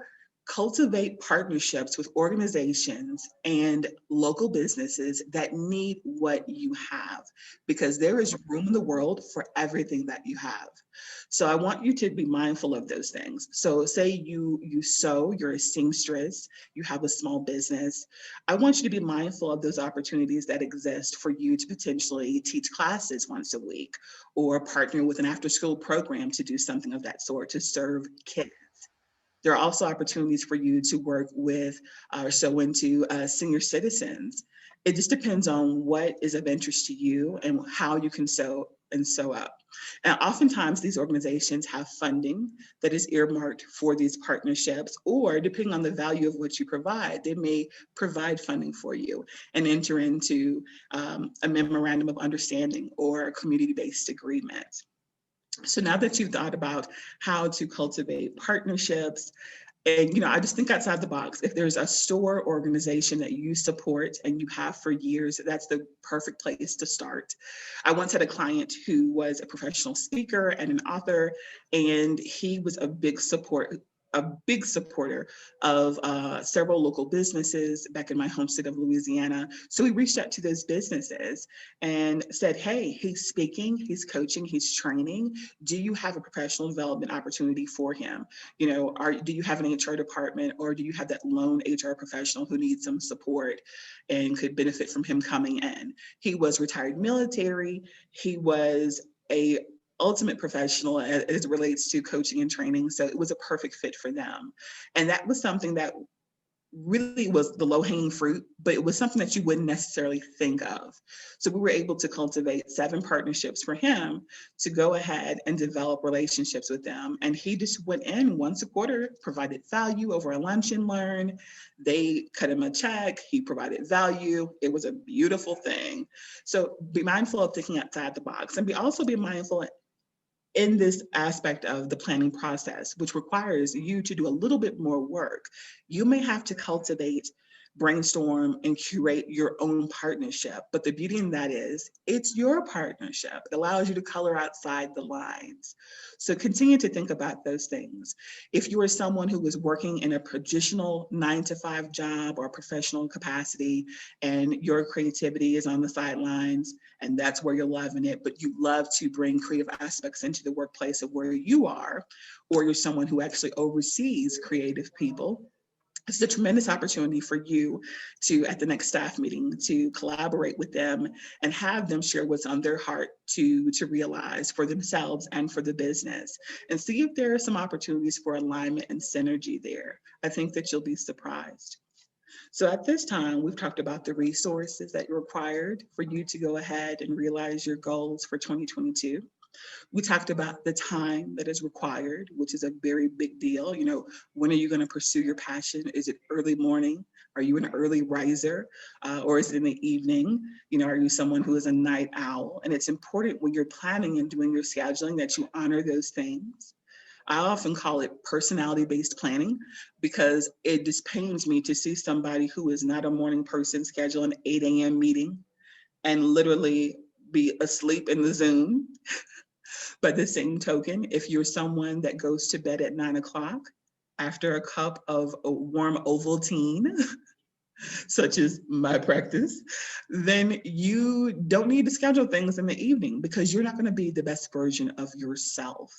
Cultivate partnerships with organizations and local businesses that need what you have, because there is room in the world for everything that you have. So I want you to be mindful of those things. So say you sew, you're a seamstress, you have a small business. I want you to be mindful of those opportunities that exist for you to potentially teach classes once a week, or partner with an after-school program to do something of that sort to serve kids. There are also opportunities for you to work with or sew into senior citizens. It just depends on what is of interest to you and how you can sew up. And oftentimes these organizations have funding that is earmarked for these partnerships, or depending on the value of what you provide, they may provide funding for you and enter into a memorandum of understanding or a community-based agreement. So now that you've thought about how to cultivate partnerships, and I just think outside the box, if there's a store organization that you support and you have for years, that's the perfect place to start. I once had a client who was a professional speaker and an author, and he was a big supporter of several local businesses back in my home state of Louisiana. So we reached out to those businesses and said, hey, he's speaking, he's coaching, he's training. Do you have a professional development opportunity for him? Do you have an HR department, or do you have that lone HR professional who needs some support and could benefit from him coming in? He was retired military. He was a ultimate professional as it relates to coaching and training. So it was a perfect fit for them. And that was something that really was the low-hanging fruit, but it was something that you wouldn't necessarily think of. So we were able to cultivate 7 partnerships for him to go ahead and develop relationships with them. And he just went in once a quarter, provided value over a lunch and learn. They cut him a check, he provided value. It was a beautiful thing. So be mindful of thinking outside the box, and also be mindful in this aspect of the planning process, which requires you to do a little bit more work. You may have to cultivate brainstorm and curate your own partnership. But the beauty in that is it's your partnership. It allows you to color outside the lines. So continue to think about those things. If you are someone who is working in a traditional 9-to-5 job or professional capacity, and your creativity is on the sidelines, and that's where you're loving it, but you love to bring creative aspects into the workplace of where you are, or you're someone who actually oversees creative people, it's a tremendous opportunity for you to, at the next staff meeting, to collaborate with them and have them share what's on their heart to realize for themselves and for the business, and see if there are some opportunities for alignment and synergy there. I think that you'll be surprised. So at this time, we've talked about the resources that are required for you to go ahead and realize your goals for 2022. We talked about the time that is required, which is a very big deal. You know, when are you going to pursue your passion? Is it early morning? Are you an early riser? Or is it in the evening? You know, are you someone who is a night owl? And it's important when you're planning and doing your scheduling that you honor those things. I often call it personality-based planning, because it just pains me to see somebody who is not a morning person schedule an 8 a.m. meeting and literally be asleep in the Zoom. By the same token, if you're someone that goes to bed at 9 o'clock after a cup of a warm Ovaltine, such as my practice, then you don't need to schedule things in the evening, because you're not going to be the best version of yourself.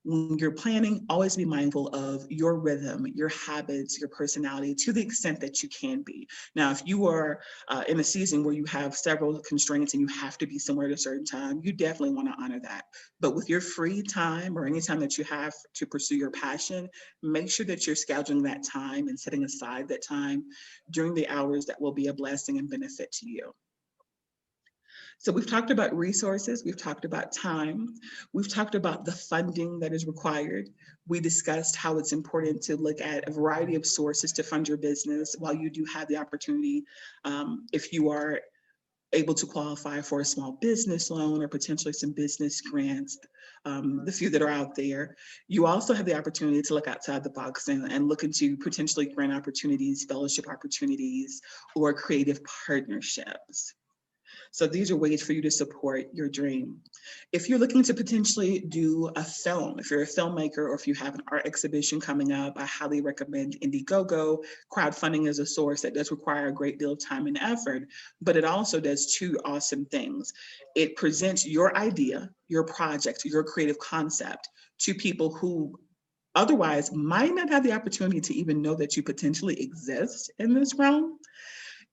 When you're planning, always be mindful of your rhythm, your habits, your personality, to the extent that you can be. Now, if you are in a season where you have several constraints and you have to be somewhere at a certain time, you definitely want to honor that. But with your free time, or any time that you have to pursue your passion, make sure that you're scheduling that time and setting aside that time during the hours that will be a blessing and benefit to you. So we've talked about resources, we've talked about time, we've talked about the funding that is required. We discussed how it's important to look at a variety of sources to fund your business, while you do have the opportunity, if you are able to qualify for a small business loan or potentially some business grants, the few that are out there. You also have the opportunity to look outside the box and look into potentially grant opportunities, fellowship opportunities, or creative partnerships. So these are ways for you to support your dream. If you're looking to potentially do a film, if you're a filmmaker, or if you have an art exhibition coming up, I highly recommend Indiegogo. Crowdfunding is a source that does require a great deal of time and effort, but it also does two awesome things. It presents your idea, your project, your creative concept to people who otherwise might not have the opportunity to even know that you potentially exist in this realm.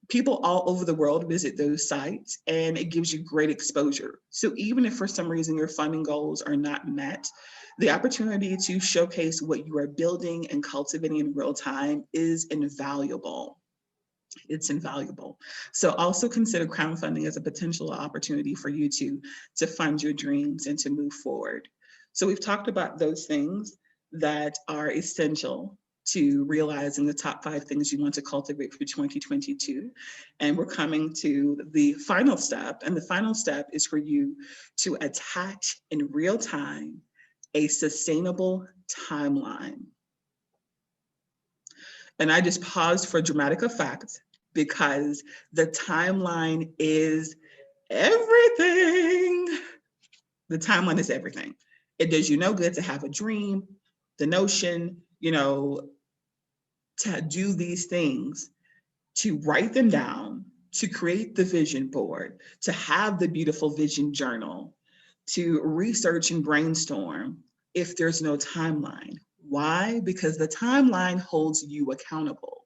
People all over the world visit those sites, and it gives you great exposure. So even if for some reason your funding goals are not met, the opportunity to showcase what you are building and cultivating in real time is invaluable. It's invaluable. So also consider crowdfunding as a potential opportunity for you to fund your dreams and to move forward. So we've talked about those things that are essential to realizing the top 5 things you want to cultivate for 2022. And we're coming to the final step. And the final step is for you to attach in real time a sustainable timeline. And I just paused for dramatic effect, because the timeline is everything. The timeline is everything. It does you no good to have a dream, the notion, you know, to do these things, to write them down, to create the vision board, to have the beautiful vision journal, to research and brainstorm, if there's no timeline. Why? Because the timeline holds you accountable.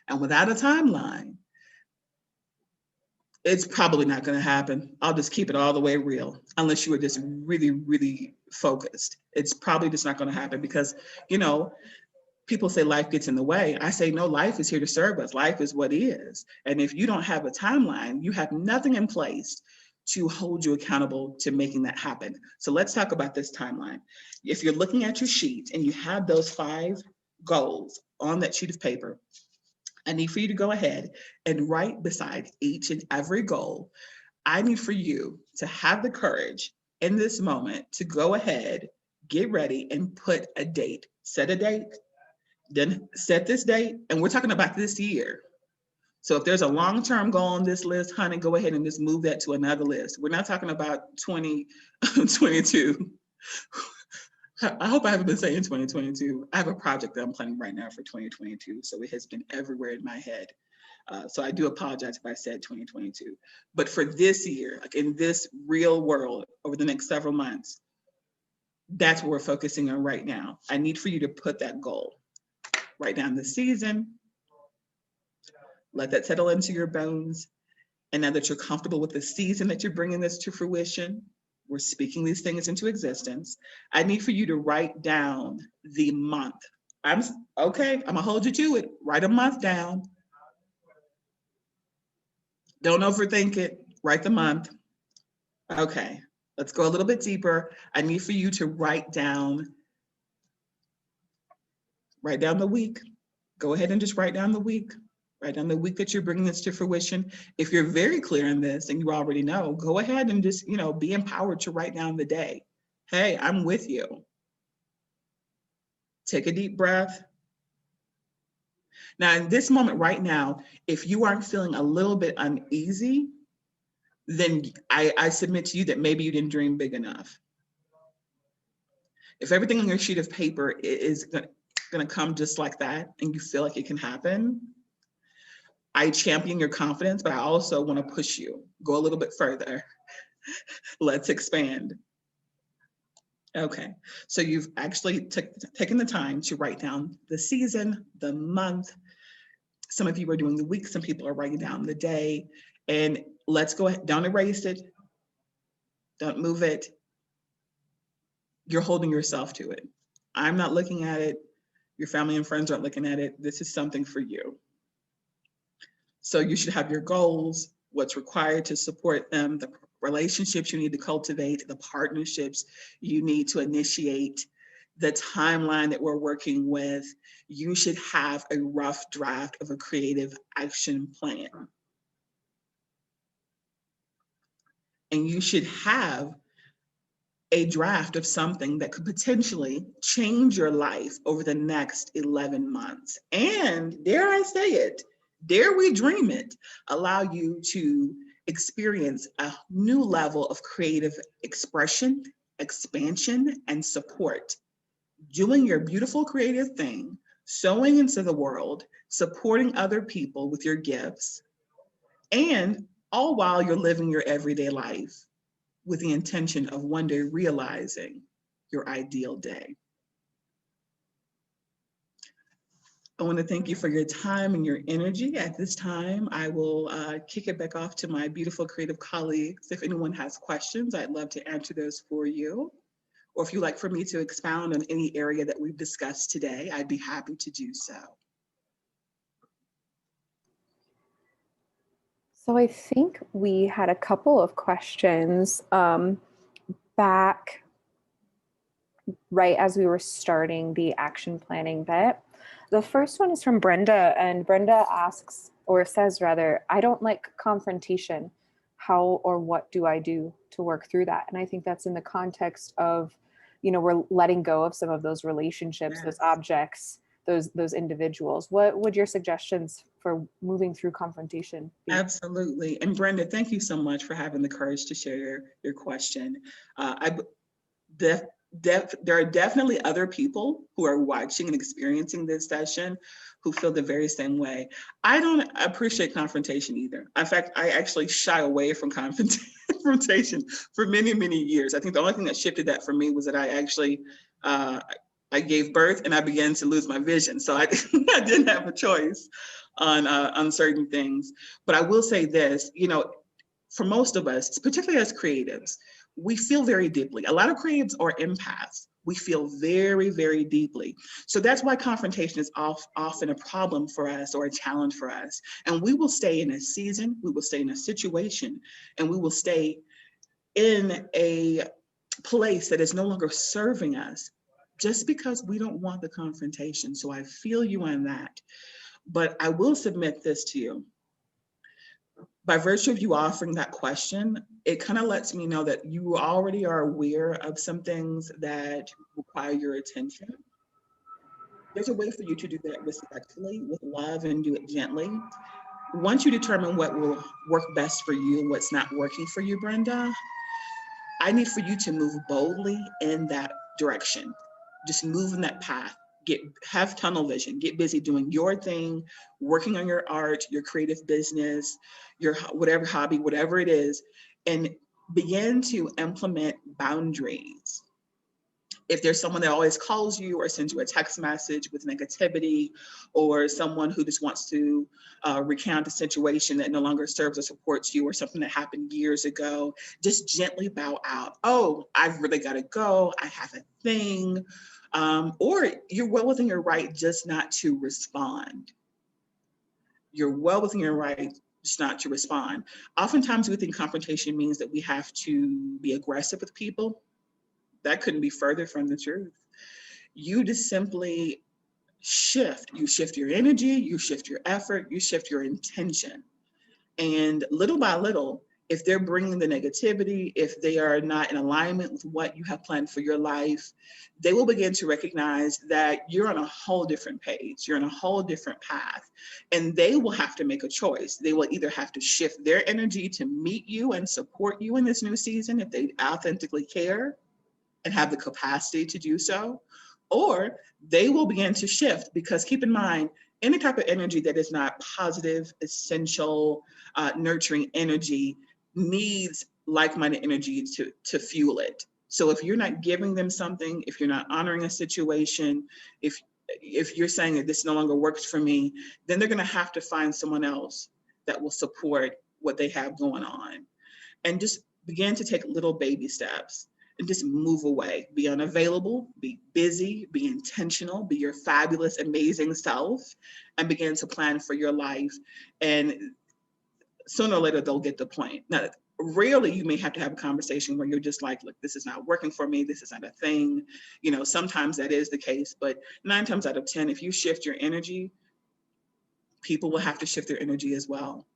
And without a timeline, it's probably not going to happen. I'll just keep it all the way real, unless you are just really, really focused. It's probably just not going to happen, because, you know, people say life gets in the way. I say, no, life is here to serve us. Life is what is. And if you don't have a timeline, you have nothing in place to hold you accountable to making that happen. So let's talk about this timeline. If you're looking at your sheet and you have those 5 goals on that sheet of paper, I need for you to go ahead and write beside each and every goal. I need for you to have the courage in this moment to go ahead, get ready, and put a date. Set a date. Then set this date, and we're talking about this year. So if there's a long-term goal on this list, honey, go ahead and just move that to another list. We're not talking about 2022. I hope I haven't been saying 2022. I have a project that I'm planning right now for 2022, so it has been everywhere in my head. So I do apologize if I said 2022. But for this year, like in this real world, over the next several months, that's what we're focusing on right now. I need for you to put that goal. Write down the season, let that settle into your bones. And now that you're comfortable with the season that you're bringing this to fruition, we're speaking these things into existence. I need for you to write down the month. I'm gonna hold you to it. Write a month down. Don't overthink it. Write the month. Okay, let's go a little bit deeper. I need for you to write down the week. Go ahead and just write down the week. Write down the week that you're bringing this to fruition. If you're very clear in this and you already know, go ahead and just, be empowered to write down the day. Hey, I'm with you. Take a deep breath. Now, in this moment right now, if you aren't feeling a little bit uneasy, then I submit to you that maybe you didn't dream big enough. If everything on your sheet of paper is going to come just like that and you feel like it can happen, I champion your confidence, but I also want to push you. Go a little bit further. Let's expand. Okay, so you've actually taken the time to write down the season, the month. Some of you are doing the week, some people are writing down the day. And let's go ahead, don't erase it. Don't move it. You're holding yourself to it. I'm not looking at it. Your family and friends aren't looking at it. This is something for you. So you should have your goals, what's required to support them, the relationships you need to cultivate, the partnerships you need to initiate, the timeline that we're working with. You should have a rough draft of a creative action plan. And you should have a draft of something that could potentially change your life over the next 11 months. And dare I say it, dare we dream it, allow you to experience a new level of creative expression, expansion, and support. Doing your beautiful creative thing, sowing into the world, supporting other people with your gifts, and all while you're living your everyday life with the intention of one day realizing your ideal day. I want to thank you for your time and your energy. At this time, I will kick it back off to my beautiful creative colleagues. If anyone has questions, I'd love to answer those for you. Or if you'd like for me to expound on any area that we've discussed today, I'd be happy to do so. So I think we had a couple of questions back right as we were starting the action planning bit. The first one is from Brenda, and Brenda asks, or says rather, I don't like confrontation. How or what do I do to work through that? And I think that's in the context of, we're letting go of some of those relationships, those objects, those individuals. What would your suggestions for moving through confrontation be? Absolutely. And Brenda, thank you so much for having the courage to share your question. There are definitely other people who are watching and experiencing this session who feel the very same way. I don't appreciate confrontation either. In fact, I actually shy away from confrontation for many, many years. I think the only thing that shifted that for me was that I actually, I gave birth and I began to lose my vision. So I didn't have a choice on certain things. But I will say this, for most of us, particularly as creatives, we feel very deeply. A lot of creatives are empaths. We feel very, very deeply. So that's why confrontation is often a problem for us or a challenge for us. And we will stay in a season, we will stay in a situation, and we will stay in a place that is no longer serving us just because we don't want the confrontation. So I feel you on that. But I will submit this to you. By virtue of you offering that question, it kind of lets me know that you already are aware of some things that require your attention. There's a way for you to do that respectfully, with love, and do it gently. once you determine what will work best for you and what's not working for you, Brenda, I need for you to move boldly in that direction. Just move in that path. Have tunnel vision. Get busy doing your thing, working on your art, your creative business, your whatever hobby, whatever it is, and begin to implement boundaries. If there's someone that always calls you or sends you a text message with negativity, or someone who just wants to recount a situation that no longer serves or supports you, or something that happened years ago, just gently bow out. Oh, I've really got to go. I have a thing. Or you're well within your right just not to respond. You're well within your right just not to respond. Oftentimes we think confrontation means that we have to be aggressive with people. That couldn't be further from the truth. You just simply shift. You shift your energy, you shift your effort, you shift your intention. And little by little, if they're bringing the negativity, if they are not in alignment with what you have planned for your life, they will begin to recognize that you're on a whole different page, you're on a whole different path, and they will have to make a choice. They will either have to shift their energy to meet you and support you in this new season if they authentically care and have the capacity to do so, or they will begin to shift, because keep in mind, any type of energy that is not positive, essential, nurturing energy needs like-minded energy to fuel it. So if you're not giving them something, if you're not honoring a situation, if you're saying that this no longer works for me, then they're gonna have to find someone else that will support what they have going on. And just begin to take little baby steps and just move away. Be unavailable, be busy, be intentional, be your fabulous, amazing self, and begin to plan for your life. And sooner or later, they'll get the point. Now, rarely you may have to have a conversation where you're just like, look, this is not working for me, this is not a thing. You know, sometimes that is the case, but 9 times out of 10, if you shift your energy, people will have to shift their energy as well.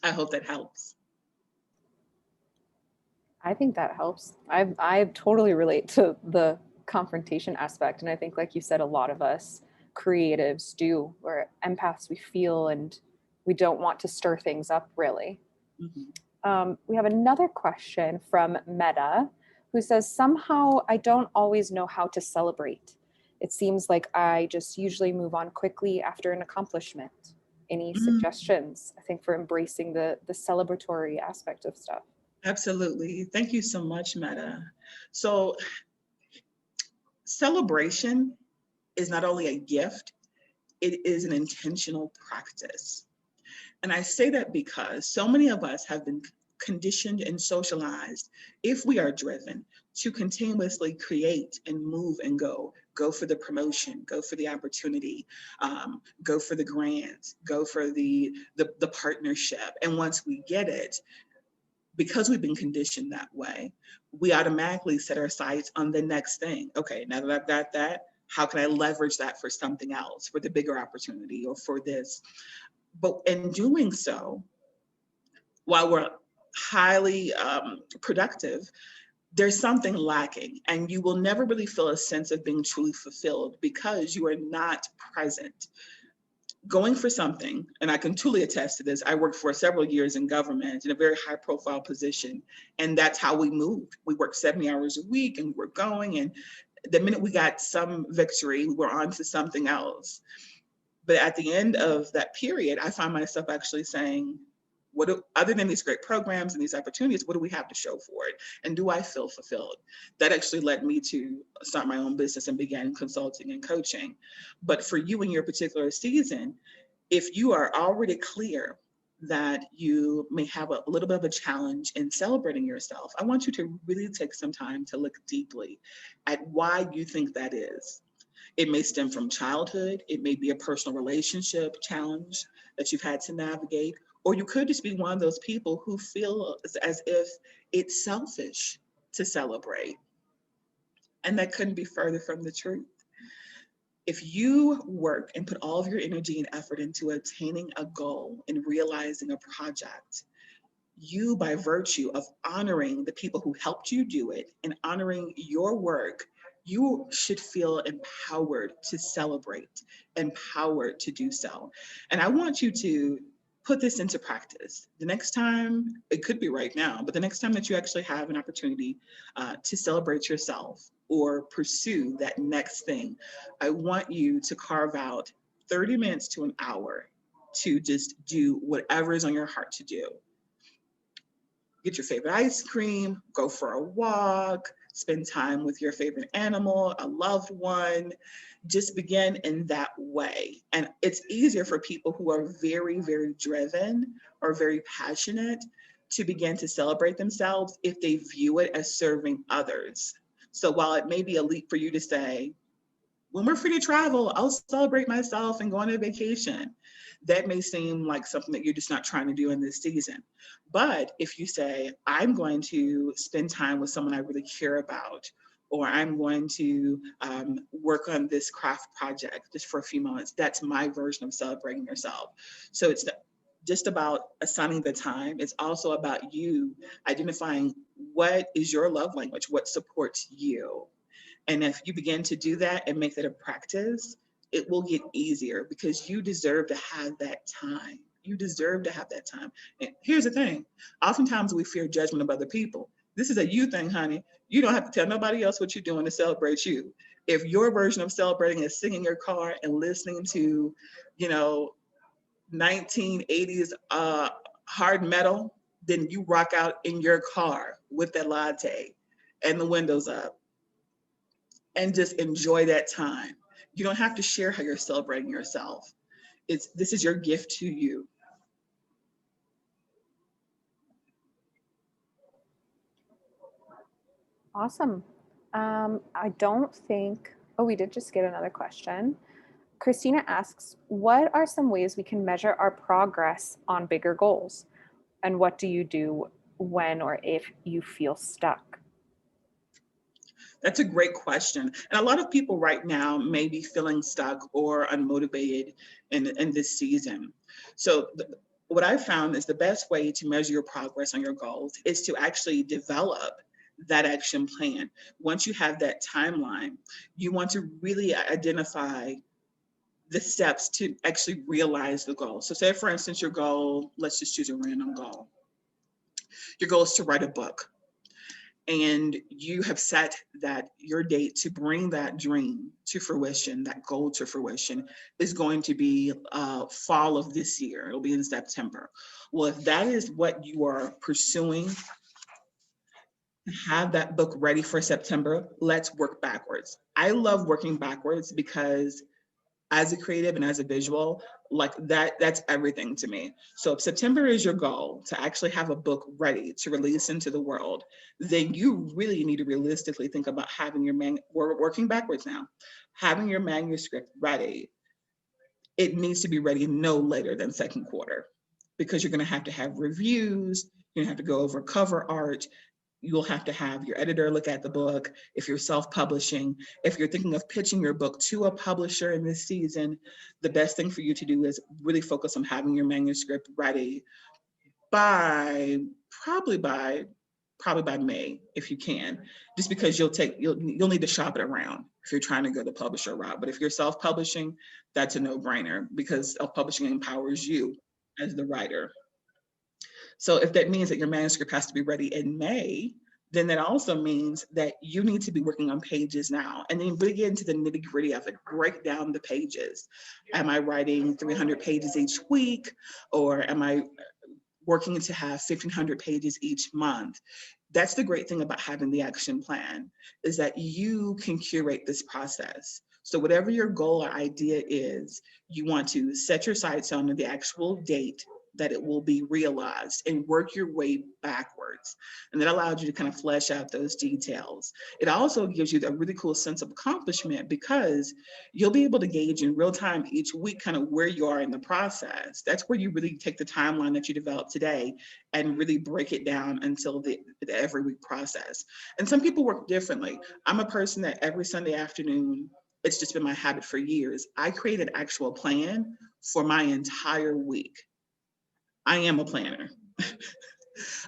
I hope that helps. I think that helps. I totally relate to the confrontation aspect. And I think, like you said, a lot of us creatives do. We're empaths, we feel, and we don't want to stir things up, really. Mm-hmm. We have another question from Meta, who says, somehow I don't always know how to celebrate. It seems like I just usually move on quickly after an accomplishment. Any suggestions, I think, for embracing the celebratory aspect of stuff? Absolutely. Thank you so much, Meta. So celebration is not only a gift, it is an intentional practice. And I say that because so many of us have been conditioned and socialized, if we are driven, to continuously create and move and go for the promotion, go for the opportunity, go for the grant, go for the partnership. And once we get it, because we've been conditioned that way, we automatically set our sights on the next thing. Okay, now that I've got that, how can I leverage that for something else, for the bigger opportunity or for this? But in doing so, while we're highly productive, there's something lacking, and you will never really feel a sense of being truly fulfilled because you are not present. Going for something, and I can truly attest to this, I worked for several years in government in a very high profile position, and that's how we moved. We worked 70 hours a week and we're going, and the minute we got some victory, we were on to something else. But at the end of that period, I find myself actually saying, other than these great programs and these opportunities, what do we have to show for it? And do I feel fulfilled? That actually led me to start my own business and began consulting and coaching. But for you in your particular season, if you are already clear that you may have a little bit of a challenge in celebrating yourself, I want you to really take some time to look deeply at why you think that is. It may stem from childhood. It may be a personal relationship challenge that you've had to navigate, or you could just be one of those people who feel as if it's selfish to celebrate. And that couldn't be further from the truth. If you work and put all of your energy and effort into attaining a goal and realizing a project, you, by virtue of honoring the people who helped you do it and honoring your work, you should feel empowered to celebrate, empowered to do so. And I want you to put this into practice. The next time, it could be right now, but the next time that you actually have an opportunity to celebrate yourself or pursue that next thing, I want you to carve out 30 minutes to an hour to just do whatever is on your heart to do. Get your favorite ice cream, go for a walk, spend time with your favorite animal, a loved one. Just begin in that way. And it's easier for people who are very, very driven or very passionate to begin to celebrate themselves if they view it as serving others. So while it may be a leap for you to say, when we're free to travel, I'll celebrate myself and go on a vacation. That may seem like something that you're just not trying to do in this season. But if you say, I'm going to spend time with someone I really care about, or I'm going to work on this craft project just for a few moments, that's my version of celebrating yourself. So it's just about assigning the time. It's also about you identifying what is your love language, what supports you. And if you begin to do that and make that a practice, it will get easier because you deserve to have that time. You deserve to have that time. And here's the thing. Oftentimes we fear judgment of other people. This is a you thing, honey. You don't have to tell nobody else what you're doing to celebrate you. If your version of celebrating is sitting in your car and listening to, 1980s hard metal, then you rock out in your car with that latte and the windows up and just enjoy that time. You don't have to share how you're celebrating yourself. This is your gift to you. Awesome. I don't think, we did just get another question. Christina asks, what are some ways we can measure our progress on bigger goals? And what do you do when or if you feel stuck? That's a great question. And a lot of people right now may be feeling stuck or unmotivated in this season. So what I found is the best way to measure your progress on your goals is to actually develop that action plan. Once you have that timeline, you want to really identify the steps to actually realize the goal. So say, for instance, your goal, let's just choose a random goal. Your goal is to write a book. And you have set that your date to bring that dream to fruition, that goal to fruition, is going to be fall of this year. It'll be in September. Well, if that is what you are pursuing, have that book ready for September, let's work backwards. I love working backwards because as a creative and as a visual, like that's everything to me. So if September is your goal to actually have a book ready to release into the world, then you really need to realistically think about having we're working backwards now, having your manuscript ready. It needs to be ready no later than second quarter, because you're going to have reviews, you're going to have to go over cover art, you'll have to have your editor look at the book. If you're self-publishing, if you're thinking of pitching your book to a publisher in this season, the best thing for you to do is really focus on having your manuscript ready probably by May, if you can, just because you'll need to shop it around if you're trying to go the publisher route. But if you're self-publishing, that's a no-brainer, because self-publishing empowers you as the writer. So if that means that your manuscript has to be ready in May, then that also means that you need to be working on pages now, and then really get into the nitty-gritty of it. Break down the pages. Am I writing 300 pages each week, or am I working to have 1,500 pages each month? That's the great thing about having the action plan, is that you can curate this process. So whatever your goal or idea is, you want to set your sights on the actual date that it will be realized and work your way backwards. And that allows you to kind of flesh out those details. It also gives you a really cool sense of accomplishment, because you'll be able to gauge in real time each week kind of where you are in the process. That's where you really take the timeline that you developed today and really break it down until the every week process. And some people work differently. I'm a person that every Sunday afternoon, it's just been my habit for years, I create an actual plan for my entire week. I am a planner.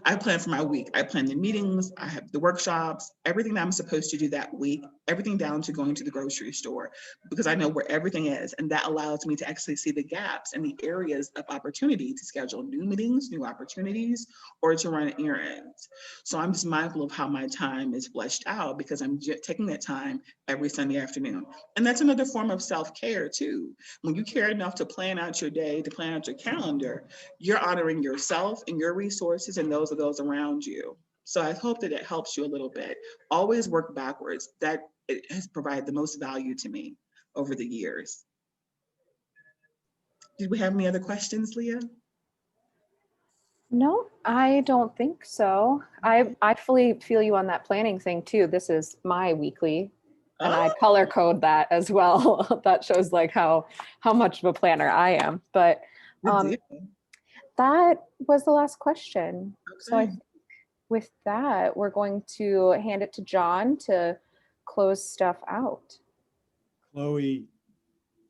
I plan for my week. I plan the meetings, I have the workshops, everything that I'm supposed to do that week. everything down to going to the grocery store, because I know where everything is. And that allows me to actually see the gaps and the areas of opportunity to schedule new meetings, new opportunities, or to run errands. So I'm just mindful of how my time is fleshed out, because I'm taking that time every Sunday afternoon. And that's another form of self-care too. When you care enough to plan out your day, to plan out your calendar, you're honoring yourself and your resources and those of those around you. So I hope that it helps you a little bit. Always work backwards. That it has provided the most value to me over the years. Did we have any other questions, Leah? No, I don't think so. I fully feel you on that planning thing too. This is my weekly, and I color code that as well. That shows like how much of a planner I am. But that was the last question. Okay. So I think with that, we're going to hand it to John to close stuff out. Chloe,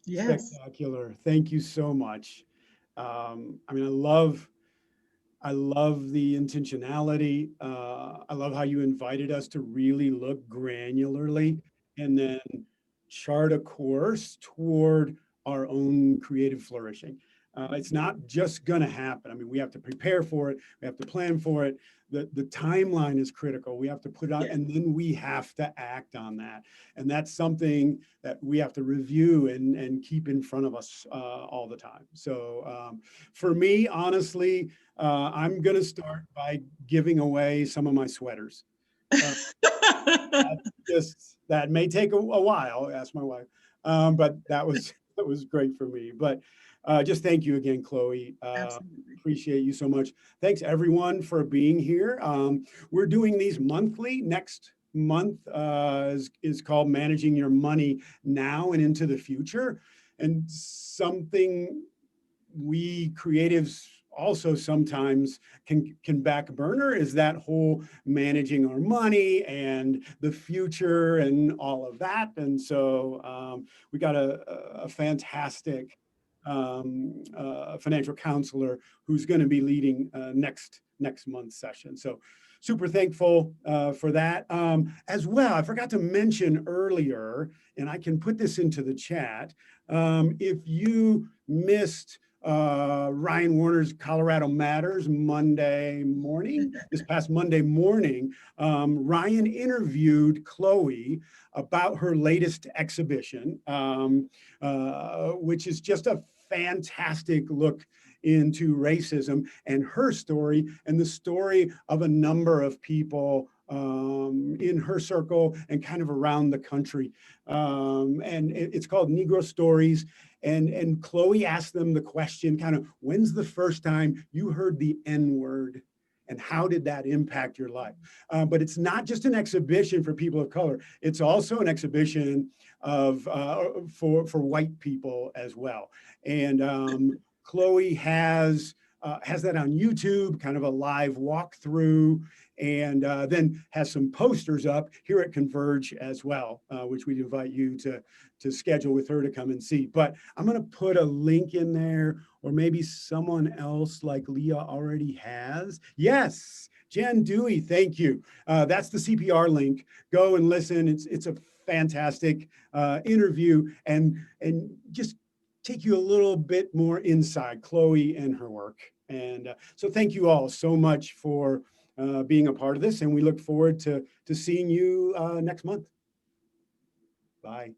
Yes. spectacular. Thank you so much. I mean, I love the intentionality. I love how you invited us to really look granularly and then chart a course toward our own creative flourishing. It's not just going to happen. I mean, we have to prepare for it. We have to plan for it. The timeline is critical. We have to put out, and then we have to act on that. And that's something that we have to review and keep in front of us all the time. So for me, honestly, I'm going to start by giving away some of my sweaters. That may take a while, ask my wife, but that was great for me. But just thank you again, Chloe. Appreciate you so much. Thanks everyone for being here. We're doing these monthly. Next month is called Managing Your Money Now and Into the Future. And something we creatives also sometimes can back burner is that whole managing our money and the future and all of that. And so we got a fantastic financial counselor who's going to be leading next month's session. So super thankful for that. As well, I forgot to mention earlier, and I can put this into the chat, if you missed Ryan Warner's Colorado Matters Monday morning, this past Monday morning, Ryan interviewed Chloe about her latest exhibition, which is just a fantastic look into racism and her story and the story of a number of people in her circle and kind of around the country. And it's called Negro Stories. And Chloe asked them the question, kind of, when's the first time you heard the N-word? And how did that impact your life? But it's not just an exhibition for people of color. It's also an exhibition of for white people as well. And Chloe has that on YouTube, kind of a live walkthrough, and then has some posters up here at Converge as well, which we'd invite you to schedule with her to come and see. But I'm going to put a link in there, or maybe someone else like Leah already has. Yes, Jen Dewey, thank you. That's the CPR link. Go and listen. It's a fantastic interview and just take you a little bit more inside Chloe and her work. And so thank you all so much for being a part of this. And we look forward to seeing you next month. Bye.